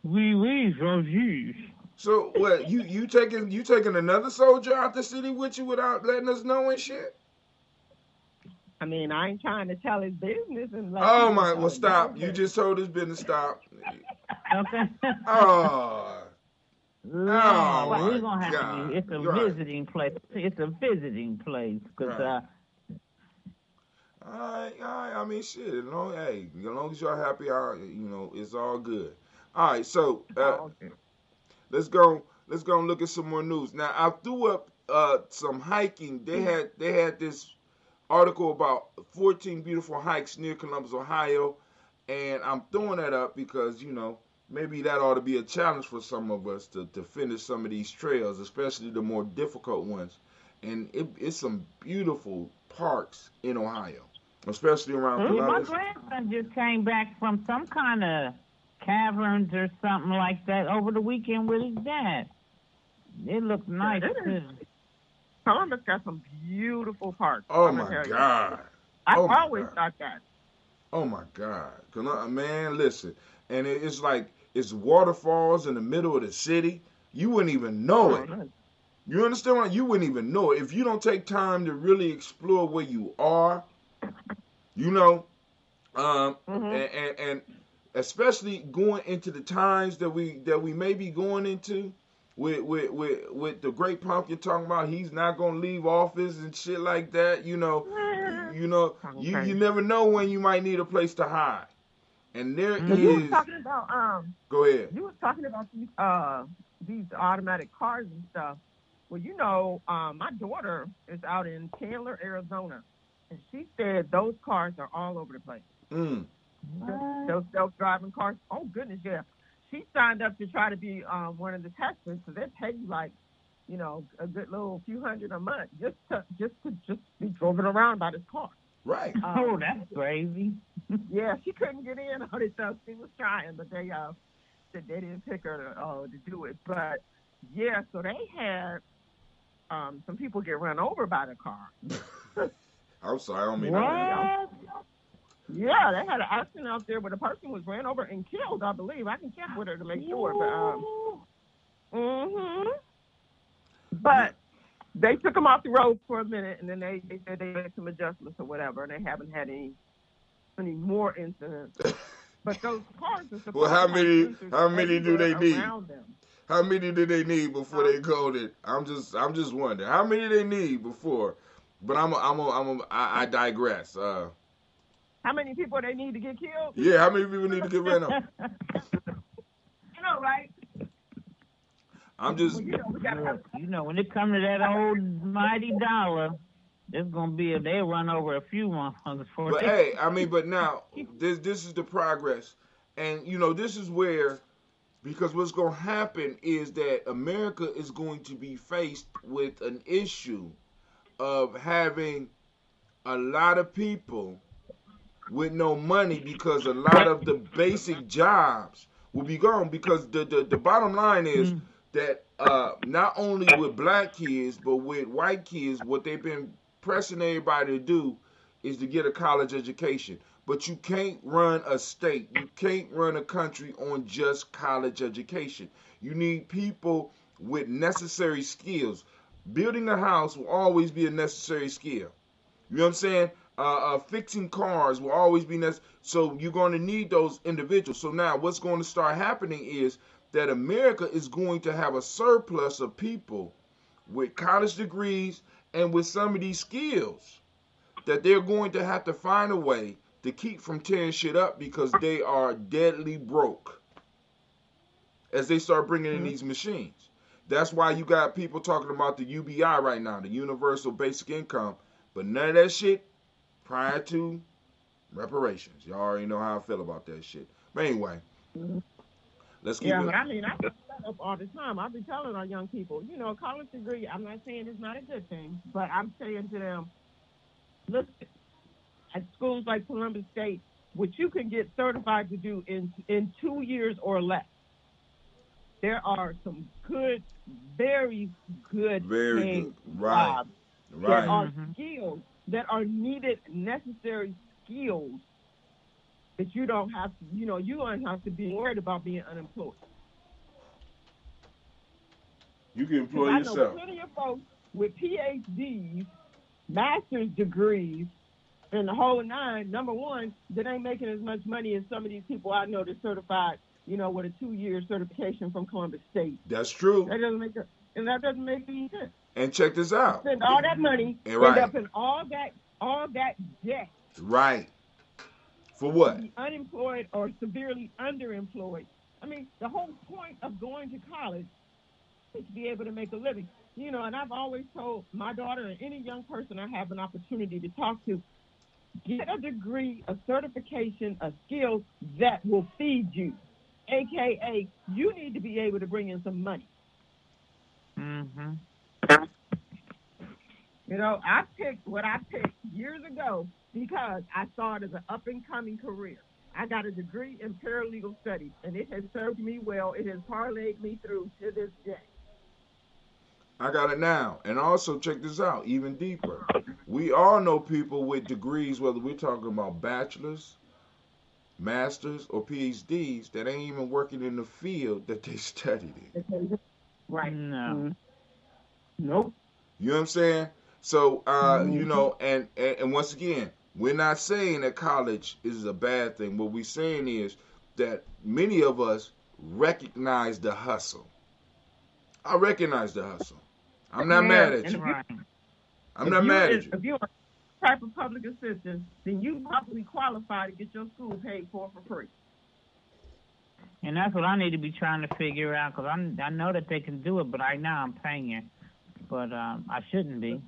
Oui, Jean-Jules. So what? You taking another soldier out the city with you without letting us know and shit? I mean, I ain't trying to tell his business unless he Oh wants my! y'all Well, to know. stop. You just told his business stop. Okay. Oh. Oh No, we're my gonna have to God! be. It's a Right. visiting place. It's a visiting place because Right. All right. I mean, shit. As long as y'all happy, it's all good. All right. So, Oh, okay. let's go. Let's go and look at some more news. Now, I threw up some hiking. They had this article about 14 beautiful hikes near Columbus, Ohio, and I'm throwing that up because maybe that ought to be a challenge for some of us to finish some of these trails, especially the more difficult ones. And it's some beautiful parks in Ohio, especially around yeah, my Columbus. grandson just came back from some kind of caverns or something like that over the weekend with his dad. It looked nice too. Columbus got some beautiful parks. Oh my God! I Oh my always God! thought that. Oh my God! Man, listen, and it's like it's waterfalls in the middle of the city. You wouldn't even know it. Nice. You understand what? You wouldn't even know it if you don't take time to really explore where you are. You know, and especially going into the times that we may be going into with the great pumpkin talking about he's not gonna leave office and shit like that. You never know when you might need a place to hide. And there You was is. talking about Go ahead. You was talking about these automatic cars and stuff. Well, my daughter is out in Chandler, Arizona, and she said those cars are all over the place. Those self-driving cars. Oh goodness, yeah. She signed up to try to be one of the testers, so they pay you like, a good little few hundred a month just to be driven around by this car. Right. Oh, that's crazy. Yeah, she couldn't get in on it, so she was trying, but they didn't pick her to do it. But yeah, so they had some people get run over by the car. I'm sorry, I don't mean what? Yeah, they had an accident out there where the person was ran over and killed, I believe. I can check with her to make sure. But they took them off the road for a minute, and then they said they made some adjustments or whatever, and they haven't had any more incidents. But those cars are supposed Well, how many do they need? Around them. How many do they need before they go there? I'm just wondering. How many do they need before? But I digress. How many people they need to get killed? Yeah, how many people need to get ran over? You know, right? I'm just. Well, when it comes to that old mighty dollar, there's gonna be they run over a few motherfuckers for But it. hey, but now this is the progress, and this is where, because what's gonna happen is that America is going to be faced with an issue of having a lot of people with no money because a lot of the basic jobs will be gone, because the bottom line is that not only with black kids but with white kids, what they've been pressing everybody to do is to get a college education. But you can't run a state, you can't run a country on just college education. You need people with necessary skills. Building a house will always be a necessary skill. You know what I'm saying? Fixing cars will always be necessary. So you're going to need those individuals. So now what's going to start happening is that America is going to have a surplus of people with college degrees and with some of these skills that they're going to have to find a way to keep from tearing shit up, because they are deadly broke as they start bringing in these machines. That's why you got people talking about the UBI right now, the Universal Basic Income, but none of that shit prior to reparations. Y'all already know how I feel about that shit. But anyway, let's keep it. But I mean, I get that up all the time. I be telling our young people, college degree, I'm not saying it's not a good thing, but I'm saying to them, listen, at schools like Columbus State, what you can get certified to do in 2 years or less. There are some good, very good paying jobs that are skills, that are needed, necessary skills that you don't have to, you don't have to be worried about being unemployed. You can employ I yourself. know plenty of folks with PhDs, master's degrees, and the whole nine. Number one, that ain't making as much money as some of these people I know that's certified, with a 2-year certification from Columbus State. That's true. That doesn't make any sense. And check this out. Spend all that money, And right. end up in all that debt. Right. For what? Be unemployed or severely underemployed. I mean, the whole point of going to college is to be able to make a living. And I've always told my daughter and any young person I have an opportunity to talk to, get a degree, a certification, a skill that will feed you. AKA, you need to be able to bring in some money. Mm-hmm. I picked what I picked years ago because I saw it as an up-and-coming career. I got a degree in paralegal studies, and it has served me well. It has parlayed me through to this day. I got it now. And also, check this out, even deeper. We all know people with degrees, whether we're talking about bachelor's, master's, or PhDs, that ain't even working in the field that they studied in. Right. No. Mm-hmm. Nope. You know what I'm saying? So, and once again, we're not saying that college is a bad thing. What we're saying is that many of us recognize the hustle. I recognize the hustle. I'm not mad at you. I'm not mad at you. If you're a type of public assistance, then you probably qualify to get your school paid for free. And that's what I need to be trying to figure out, because I know that they can do it, but right now I'm paying. But I shouldn't be.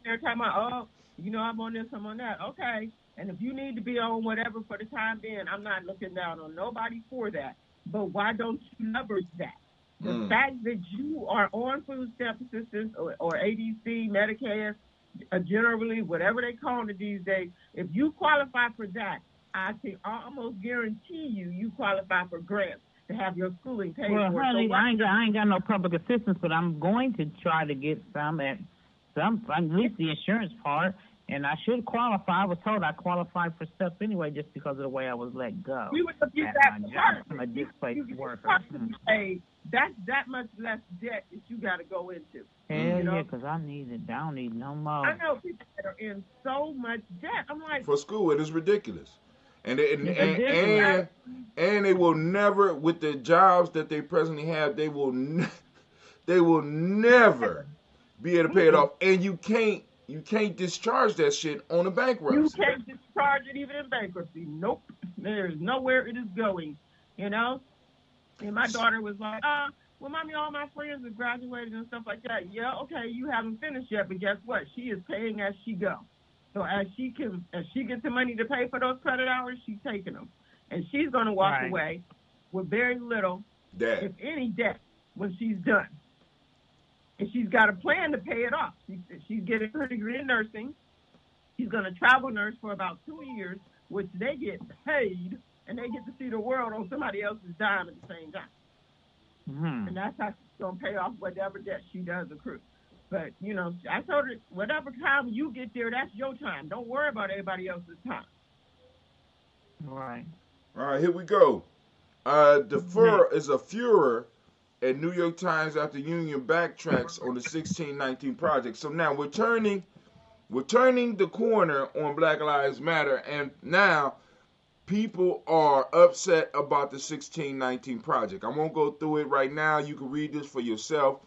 They're talking about, I'm on this, I'm on that. Okay. And if you need to be on whatever for the time being, I'm not looking down on nobody for that. But why don't you leverage that? The fact that you are on food stamp assistance or ADC, Medicare, generally, whatever they call it these days, if you qualify for that, I can almost guarantee you qualify for grants to have your schooling paid for. Well, honey, I ain't got no public assistance, but I'm going to try to get at least the insurance part, and I should qualify. I was told I qualified for stuff anyway just because of the way I was let go. We would have used at my that job. I'm a displaced worker. That's that much less debt that you got to go into. Hell yeah, because I need it. I don't need no more. I know people that are in so much debt. I'm like, for school, it is ridiculous. And they will never, with the jobs that they presently have, they will never be able to pay it off. And you can't discharge that shit on a bankruptcy. You can't discharge it even in bankruptcy. Nope. There's nowhere it is going, And my daughter was like, well, Mommy, all my friends have graduated and stuff like that. Yeah, okay, you haven't finished yet, but guess what? She is paying as she goes. So as she gets the money to pay for those credit hours, she's taking them. And she's going to walk away with very little, if any, debt when she's done. And she's got a plan to pay it off. She's getting her degree in nursing. She's going to travel nurse for about 2 years, which they get paid, and they get to see the world on somebody else's dime at the same time. Mm-hmm. And that's how she's going to pay off whatever debt she does accrue. But, I told her, whatever time you get there, that's your time. Don't worry about everybody else's time. Right. All right, here we go. The furor is a furor at New York Times after union backtracks on the 1619 project. So now we're turning the corner on Black Lives Matter, and now people are upset about the 1619 project. I won't go through it right now. You can read this for yourself.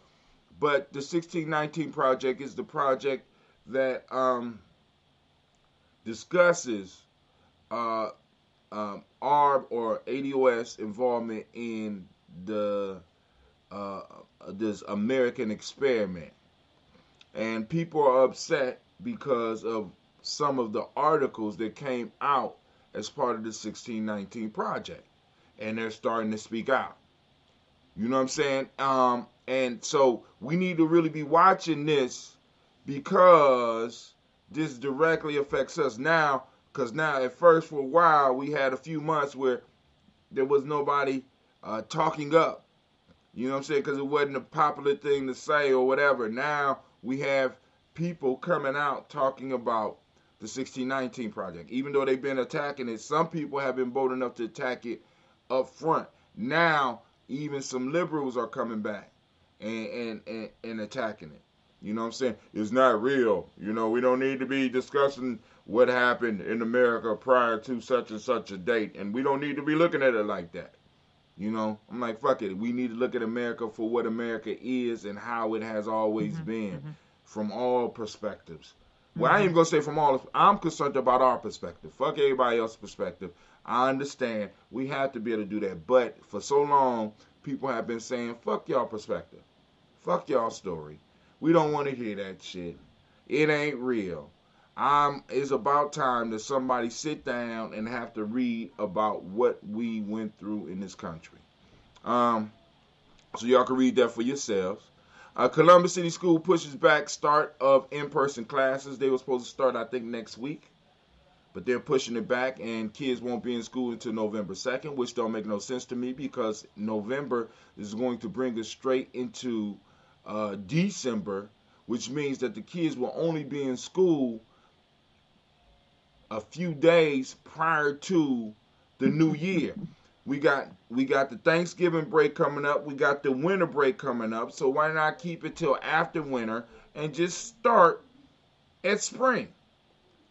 But the 1619 project is the project that discusses ARB or ADOS involvement in the this American experiment. And people are upset because of some of the articles that came out as part of the 1619 project. And they're starting to speak out. You know what I'm saying? And so we need to really be watching this because this directly affects us now. Because now, at first, for a while, we had a few months where there was nobody talking up. You know what I'm saying? Because it wasn't a popular thing to say or whatever. Now we have people coming out talking about the 1619 project. Even though they've been attacking it, some people have been bold enough to attack it up front. Now, even some liberals are coming back and attacking it. You know what I'm saying? It's not real. You know, we don't need to be discussing what happened in America prior to such and such a date, and we don't need to be looking at it like that. You know, I'm like, fuck it. We need to look at America for what America is and how it has always been from all perspectives. Well, I ain't even gonna say from all. I'm concerned about our perspective. Fuck everybody else's perspective. I understand we have to be able to do that, but for so long, people have been saying, fuck y'all perspective. Fuck y'all story. We don't want to hear that shit. It ain't real. It's about time that somebody sit down and have to read about what we went through in this country. So y'all can read that for yourselves. Columbus City School pushes back start of in-person classes. They were supposed to start, I think, next week. But they're pushing it back, and kids won't be in school until November 2nd, which don't make no sense to me because November is going to bring us straight into December, which means that the kids will only be in school a few days prior to the new year. We got the Thanksgiving break coming up. We got the winter break coming up. So why not keep it till after winter and just start at spring?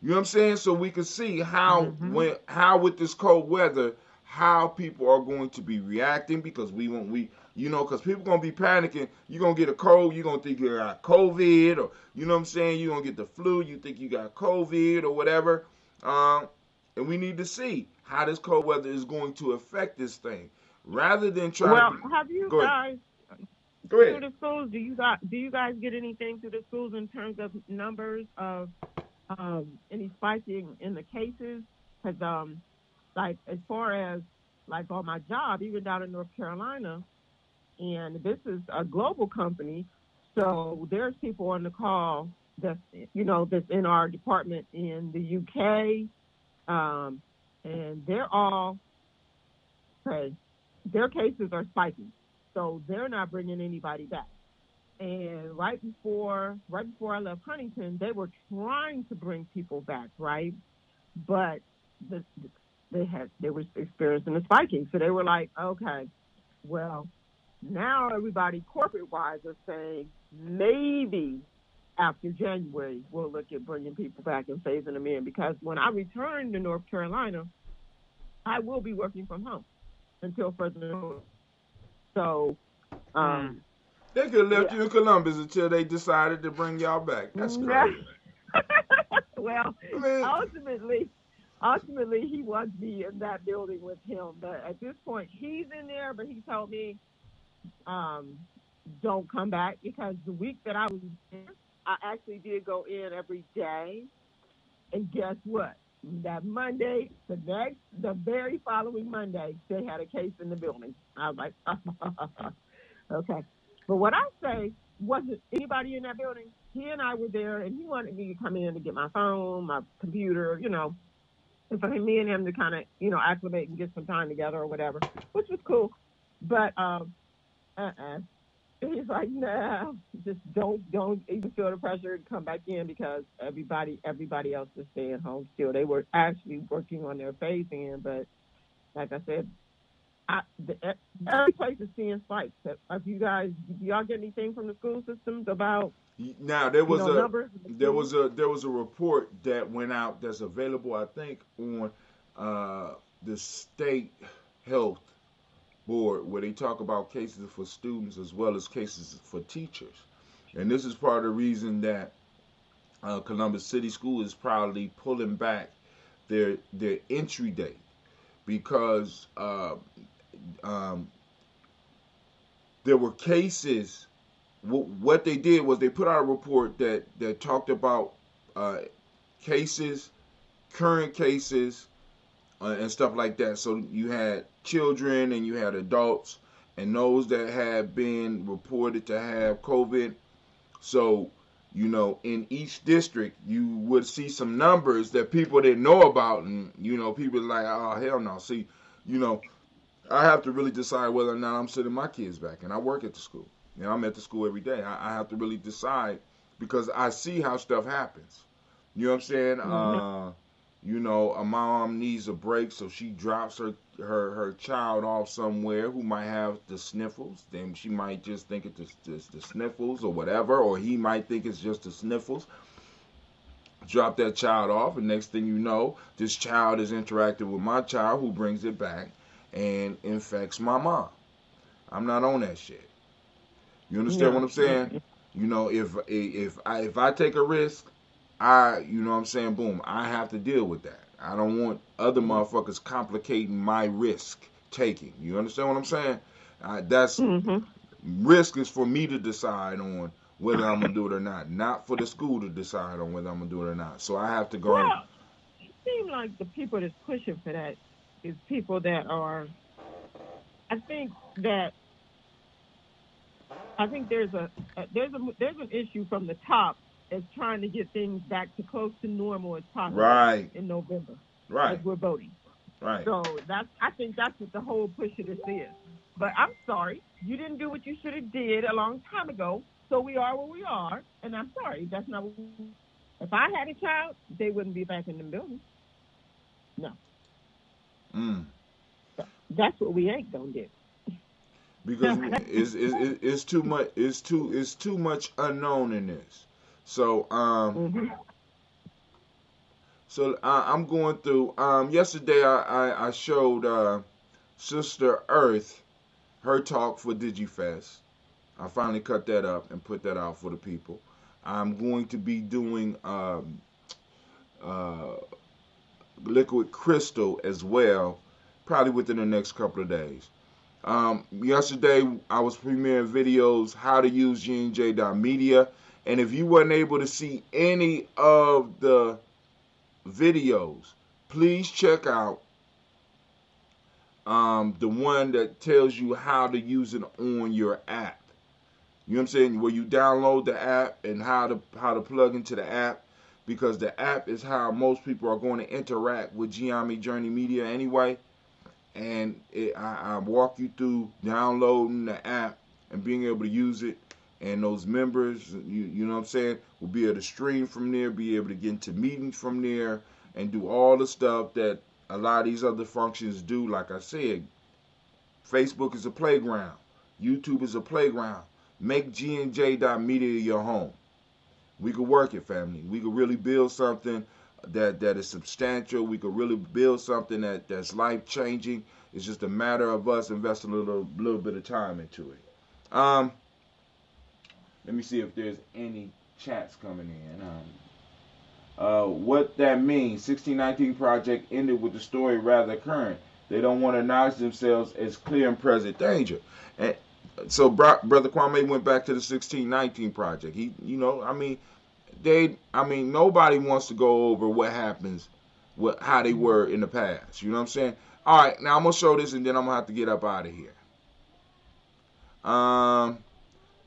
You know what I'm saying? So we can see how with this cold weather, how people are going to be reacting because because people going to be panicking. You're going to get a cold. You're going to think you got COVID or, you know what I'm saying? You're going to get the flu. You think you got COVID or whatever. And we need to see how this cold weather is going to affect this thing. Rather than trying have you Go guys Go ahead. through the schools? Do you guys get anything through the schools in terms of numbers of any spiking in the cases? Because like as far as like on my job, even down in North Carolina, and this is a global company, so there's people on the call that's in our department in the UK, and they're all their cases are spiking, so they're not bringing anybody back. And right before I left Huntington, they were trying to bring people back, right? But they were experiencing the spiking, so they were like, okay, well, now everybody corporate-wise are saying maybe after January we'll look at bringing people back and phasing them in, because when I return to North Carolina, I will be working from home until further notice. So, they could have left you in Columbus until they decided to bring y'all back. That's crazy. Well, ultimately, he wants me in that building with him. But at this point, he's in there, but he told me, don't come back, because the week that I was in, I actually did go in every day. And guess what? That Monday, the very following Monday, they had a case in the building. I was like, okay. But what I say wasn't anybody in that building. He and I were there, and he wanted me to come in to get my phone, my computer, and for me and him to kind of, acclimate and get some time together or whatever, which was cool. But he's like, nah, just don't even feel the pressure to come back in, because everybody else is staying home still. They were actually working on their phase in, but like I said, every place is seeing spikes. Do y'all get anything from the school systems about? Now there was there was a report that went out that's available, I think, on the state health board, where they talk about cases for students as well as cases for teachers. And this is part of the reason that Columbus City School is probably pulling back their entry date, because there were cases. What they did was they put out a report that talked about cases, current cases, and stuff like that. So you had children and you had adults, and those that had been reported to have COVID. So, in each district, you would see some numbers that people didn't know about, and, people are like, oh, hell no. See, I have to really decide whether or not I'm sending my kids back, and I work at the school. I'm at the school every day. I have to really decide, because I see how stuff happens. You know what I'm saying? You know, a mom needs a break, so she drops her child off somewhere who might have the sniffles. Then she might just think it's the sniffles or whatever, or he might think it's just the sniffles. Drop that child off, and next thing you know, this child is interacting with my child who brings it back and infects my mom. I'm not on that shit. You understand what I'm saying? You know, if I take a risk, you know what I'm saying, boom, I have to deal with that. I don't want other motherfuckers complicating my risk taking. You understand what I'm saying? That's risk is for me to decide on whether I'm gonna do it or not for the school to decide on whether I'm gonna do it or not. So I have to go. Well, it seems like the people that's pushing for that is people that are. I think there's an issue from the top as trying to get things back to close to normal as possible in November. Right. As we're voting. Right. So I think that's what the whole push of this is. But I'm sorry, you didn't do what you should have did a long time ago. So we are where we are, and I'm sorry, that's not. If I had a child, they wouldn't be back in the building. No. That's what we ain't gonna do. Because it's too much. It's too much unknown in this. So so I'm going through. Yesterday I showed Sister Earth her talk for DigiFest. I finally cut that up and put that out for the people. I'm going to be doing Liquid Crystal as well, probably within the next couple of days. Yesterday I was premiering videos how to use Gye-Nyame, and if you weren't able to see any of the videos, please check out the one that tells you how to use it on your app. You know what I'm saying? Where you download the app and how to plug into the app, because the app is how most people are going to interact with Gye-Nyame Journey Media anyway. And I walk you through downloading the app and being able to use it. And those members, you know what I'm saying, will be able to stream from there, be able to get into meetings from there, and do all the stuff that a lot of these other functions do. Like I said, Facebook is a playground. YouTube is a playground. Make G&J.media your home. We could work it, family. We could really build something that is substantial. We could really build something that's life-changing. It's just a matter of us investing a little bit of time into it. Let me see if there's any chats coming in. What that means, 1619 Project ended with the story rather current. They don't want to acknowledge themselves as clear and present danger. And so Brother Kwame went back to the 1619 Project. Nobody wants to go over what happens, how they were in the past. You know what I'm saying? All right, now I'm going to show this, and then I'm going to have to get up out of here.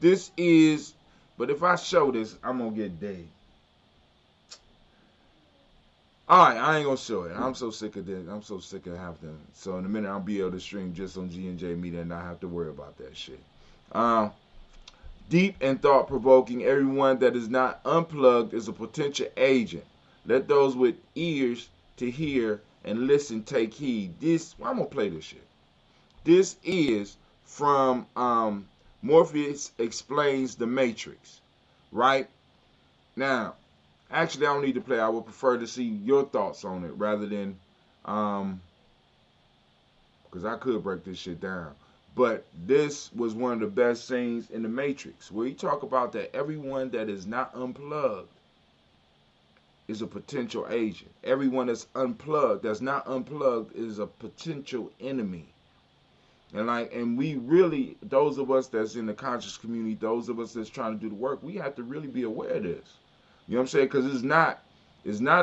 This is, but if I show this, I'm going to get dead. All right, I ain't going to show it. I'm so sick of this. I'm so sick of having to. So in a minute, I'll be able to stream just on G&J Media and not have to worry about that shit. Deep and thought-provoking. Everyone that is not unplugged is a potential agent. Let those with ears to hear and listen take heed. I'm going to play this shit. This is from Morpheus Explains the Matrix. Right? Now, actually, I don't need to play. I would prefer to see your thoughts on it rather than, because I could break this shit down. But this was one of the best scenes in the Matrix, where he talk about that everyone that is not unplugged is a potential agent. Everyone that's not unplugged, is a potential enemy. And we really, those of us that's in the conscious community, those of us that's trying to do the work, we have to really be aware of this. You know what I'm saying? Because it's not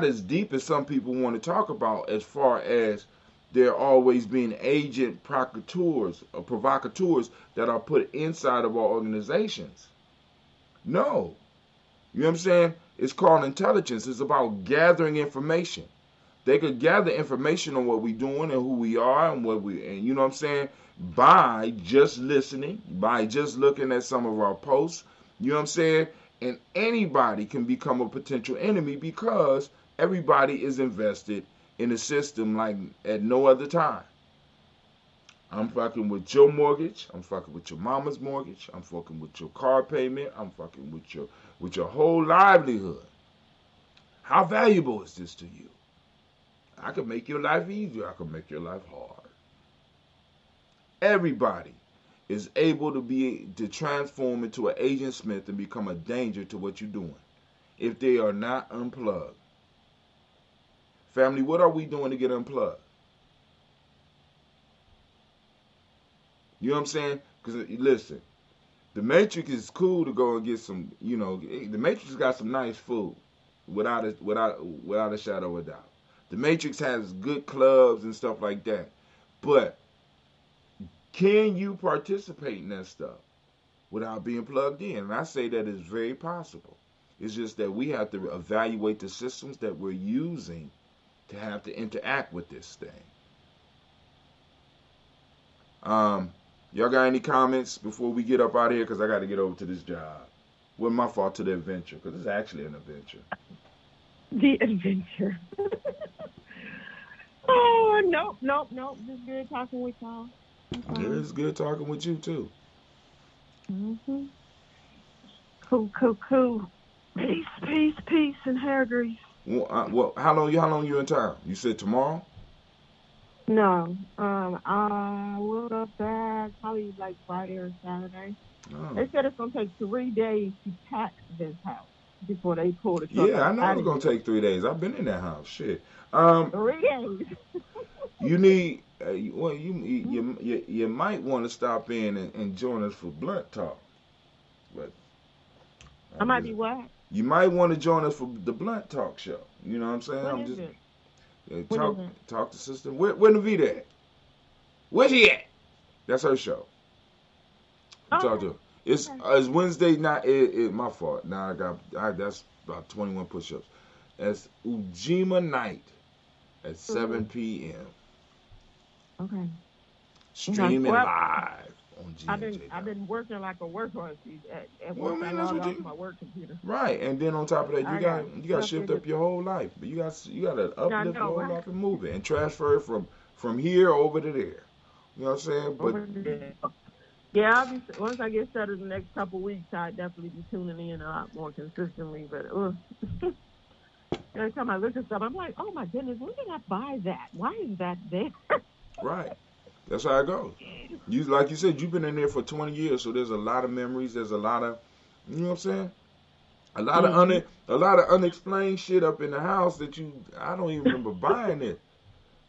as deep as some people want to talk about, as far as there always being agent provocateurs that are put inside of our organizations. No. You know what I'm saying? It's called intelligence. It's about gathering information. They could gather information on what we're doing and who we are and you know what I'm saying, by just listening, by just looking at some of our posts. You know what I'm saying? And anybody can become a potential enemy, because Everybody is invested in the system like at no other time. I'm fucking with your mortgage. I'm fucking with your mama's mortgage. I'm fucking with your car payment. I'm fucking with your whole livelihood. How valuable is this to you? I can make your life easier. I can make your life hard. Everybody is able to transform into an Agent Smith and become a danger to what you're doing if they are not unplugged. Family, what are we doing to get unplugged? You know what I'm saying? Because listen, the Matrix is cool to go and get some. You know, the Matrix got some nice food, without a shadow of a doubt. The Matrix has good clubs and stuff like that, but can you participate in that stuff without being plugged in? And I say that is very possible. It's just that we have to evaluate the systems that we're using to have to interact with this thing. Y'all got any comments before we get up out of here? Because I got to get over to this job. Wasn't my fault to the adventure, because it's actually an adventure. The adventure. Oh, nope. Just good talking with y'all. Yeah, it's good talking with you, too. Mm-hmm. Cool. Peace, and hair grease. Well, how long you in town? You said tomorrow? No. I will go back probably like Friday or Saturday. Oh. They said it's going to take 3 days to tax this house before they pull the truck. Yeah, I know it's going to take 3 days. I've been in that house. Shit. 3 days. You need, you might want to stop in and join us for Blunt Talk. But I might be what? You might want to join us for the Blunt Talk show. You know what I'm saying? When is it? Talk to sister. Where Navita at? Where's she at? That's her show. Talk to her. It's Wednesday night. My fault. Now that's about 21 push-ups. That's Ujima night at 7 p.m. Okay. Streaming live on Gye-Nyame. I've been working like a workhorse at work. I log off my work computer. Right, and then on top of that, you got to shift up your whole life. But you got to uplift your whole life and move it and transfer it from here over to there. You know what I'm saying? But yeah, once I get settled the next couple of weeks, I'll definitely be tuning in a lot more consistently. But every time I look at stuff, I'm like, oh my goodness, when did I buy that? Why is that there? Right. That's how it goes. Like you said, you've been in there for 20 years, so there's a lot of memories. There's a lot of, you know what I'm saying? A lot of unexplained shit up in the house that I don't even remember buying it.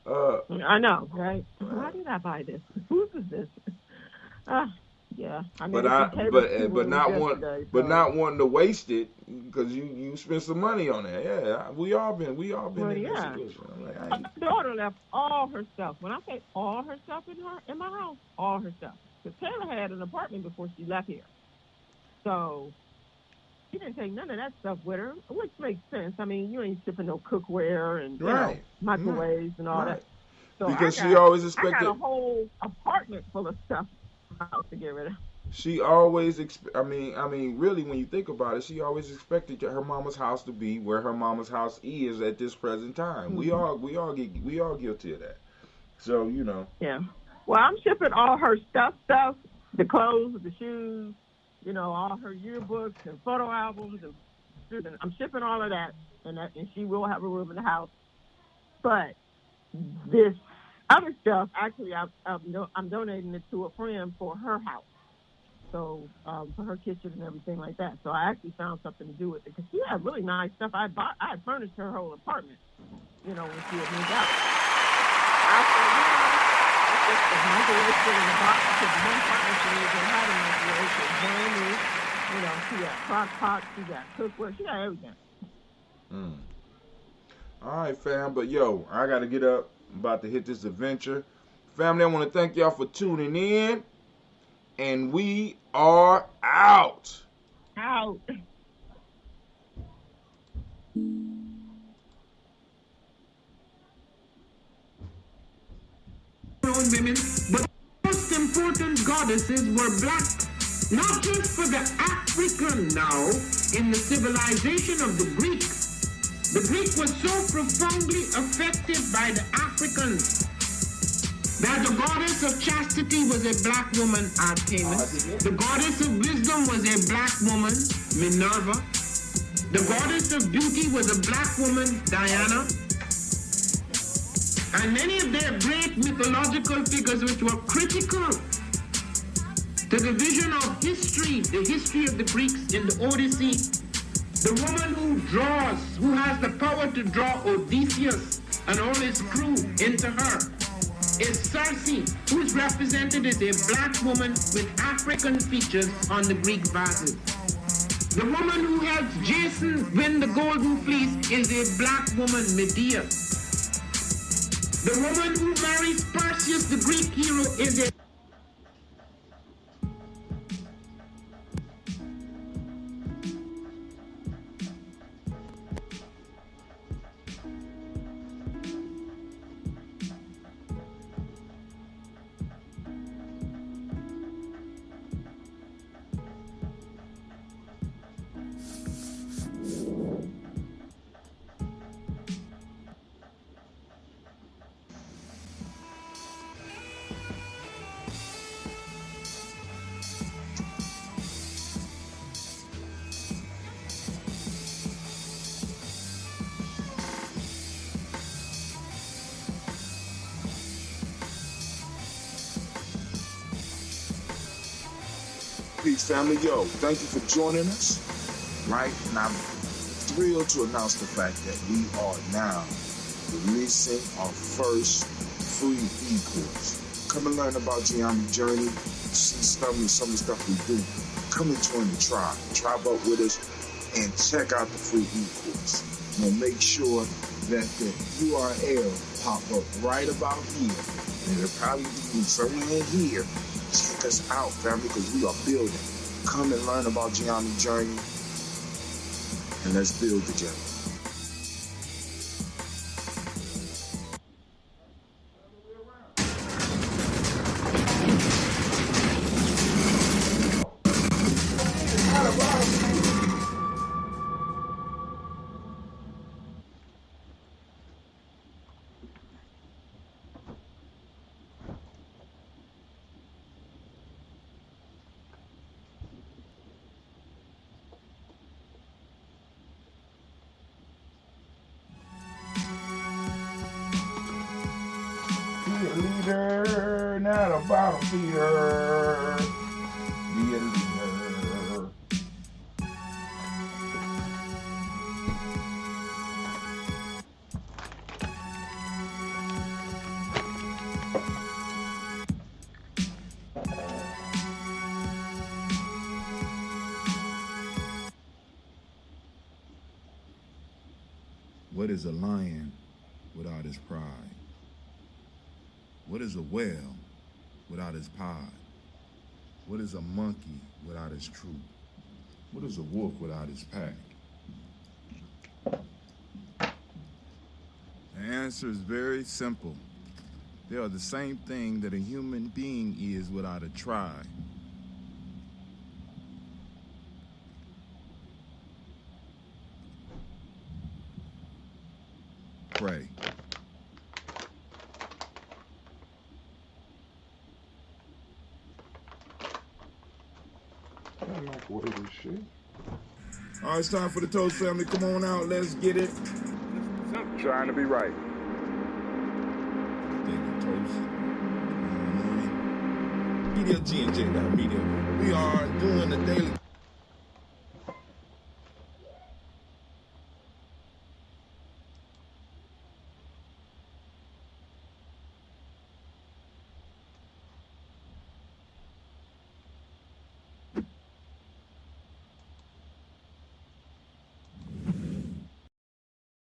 I know, right? Why did I buy this? Whose is this? Yeah. I mean, but not wanting to waste it because you spent some money on that. Yeah, we all been in that situation. My daughter left all her stuff. When I say all her stuff in my house, all her stuff. Because Taylor had an apartment before she left here, so she didn't take none of that stuff with her, which makes sense. I mean, you ain't shipping no cookware and microwaves and all that. So because she always expected. I got a whole apartment full of stuff house to get rid of. She always, really, when you think about it, she always expected her mama's house to be where her mama's house is at this present time. Mm-hmm. We all guilty of that. So you know. Yeah. Well, I'm shipping all her stuff, the clothes, the shoes, all her yearbooks and photo albums, and I'm shipping all of that, and she will have a room in the house. But this other stuff, actually, I'm donating it to a friend for her house. So for her kitchen and everything like that. So I actually found something to do with it because she had really nice stuff. I had furnished her whole apartment, when she had moved out. I said, it's just the microwave still in the box because one partner she didn't have a microwave. It's brand new. She got crock pot, she got cookware, she got everything. All right, fam. But yo, I gotta get up. I'm about to hit this adventure. Family, I want to thank y'all for tuning in. And we are out. Women, but most important goddesses were black, not just for the African now in the civilization of the Greeks, The Greek was so profoundly affected by the Africans that the goddess of chastity was a black woman, Artemis. The goddess of wisdom was a black woman, Minerva. The goddess of beauty was a black woman, Diana. And many of their great mythological figures which were critical to the vision of history, the history of the Greeks in the Odyssey. The woman who draws, who has the power to draw Odysseus and all his crew into her, is Circe, who is represented as a black woman with African features on the Greek vases. The woman who helps Jason win the Golden Fleece is a black woman, Medea. The woman who marries Perseus, the Greek hero, is a Peace, family. Yo, thank you for joining us, right? And I'm thrilled to announce the fact that we are now releasing our first free e-course. Come and learn about Gye-Nyame journey, see some of the stuff we do. Come and join the tribe. Tribe up with us and check out the free e-course. We'll make sure that the URL pop up right about here. And it'll probably be somewhere in here. Check us out, family, because we are building. Come and learn about Gye-Nyame journey, and let's build together. Leader, not a bottom feeder. Be a leader. What is a lion without his pride? What is a whale without his pod? What is a monkey without his troop? What is a wolf without his pack? The answer is very simple. They are the same thing that a human being is without a tribe. Pray. All right, it's time for the Toast family. Come on out. Let's get it. Trying to be right. Toast. Media G&J Media. We are doing the daily.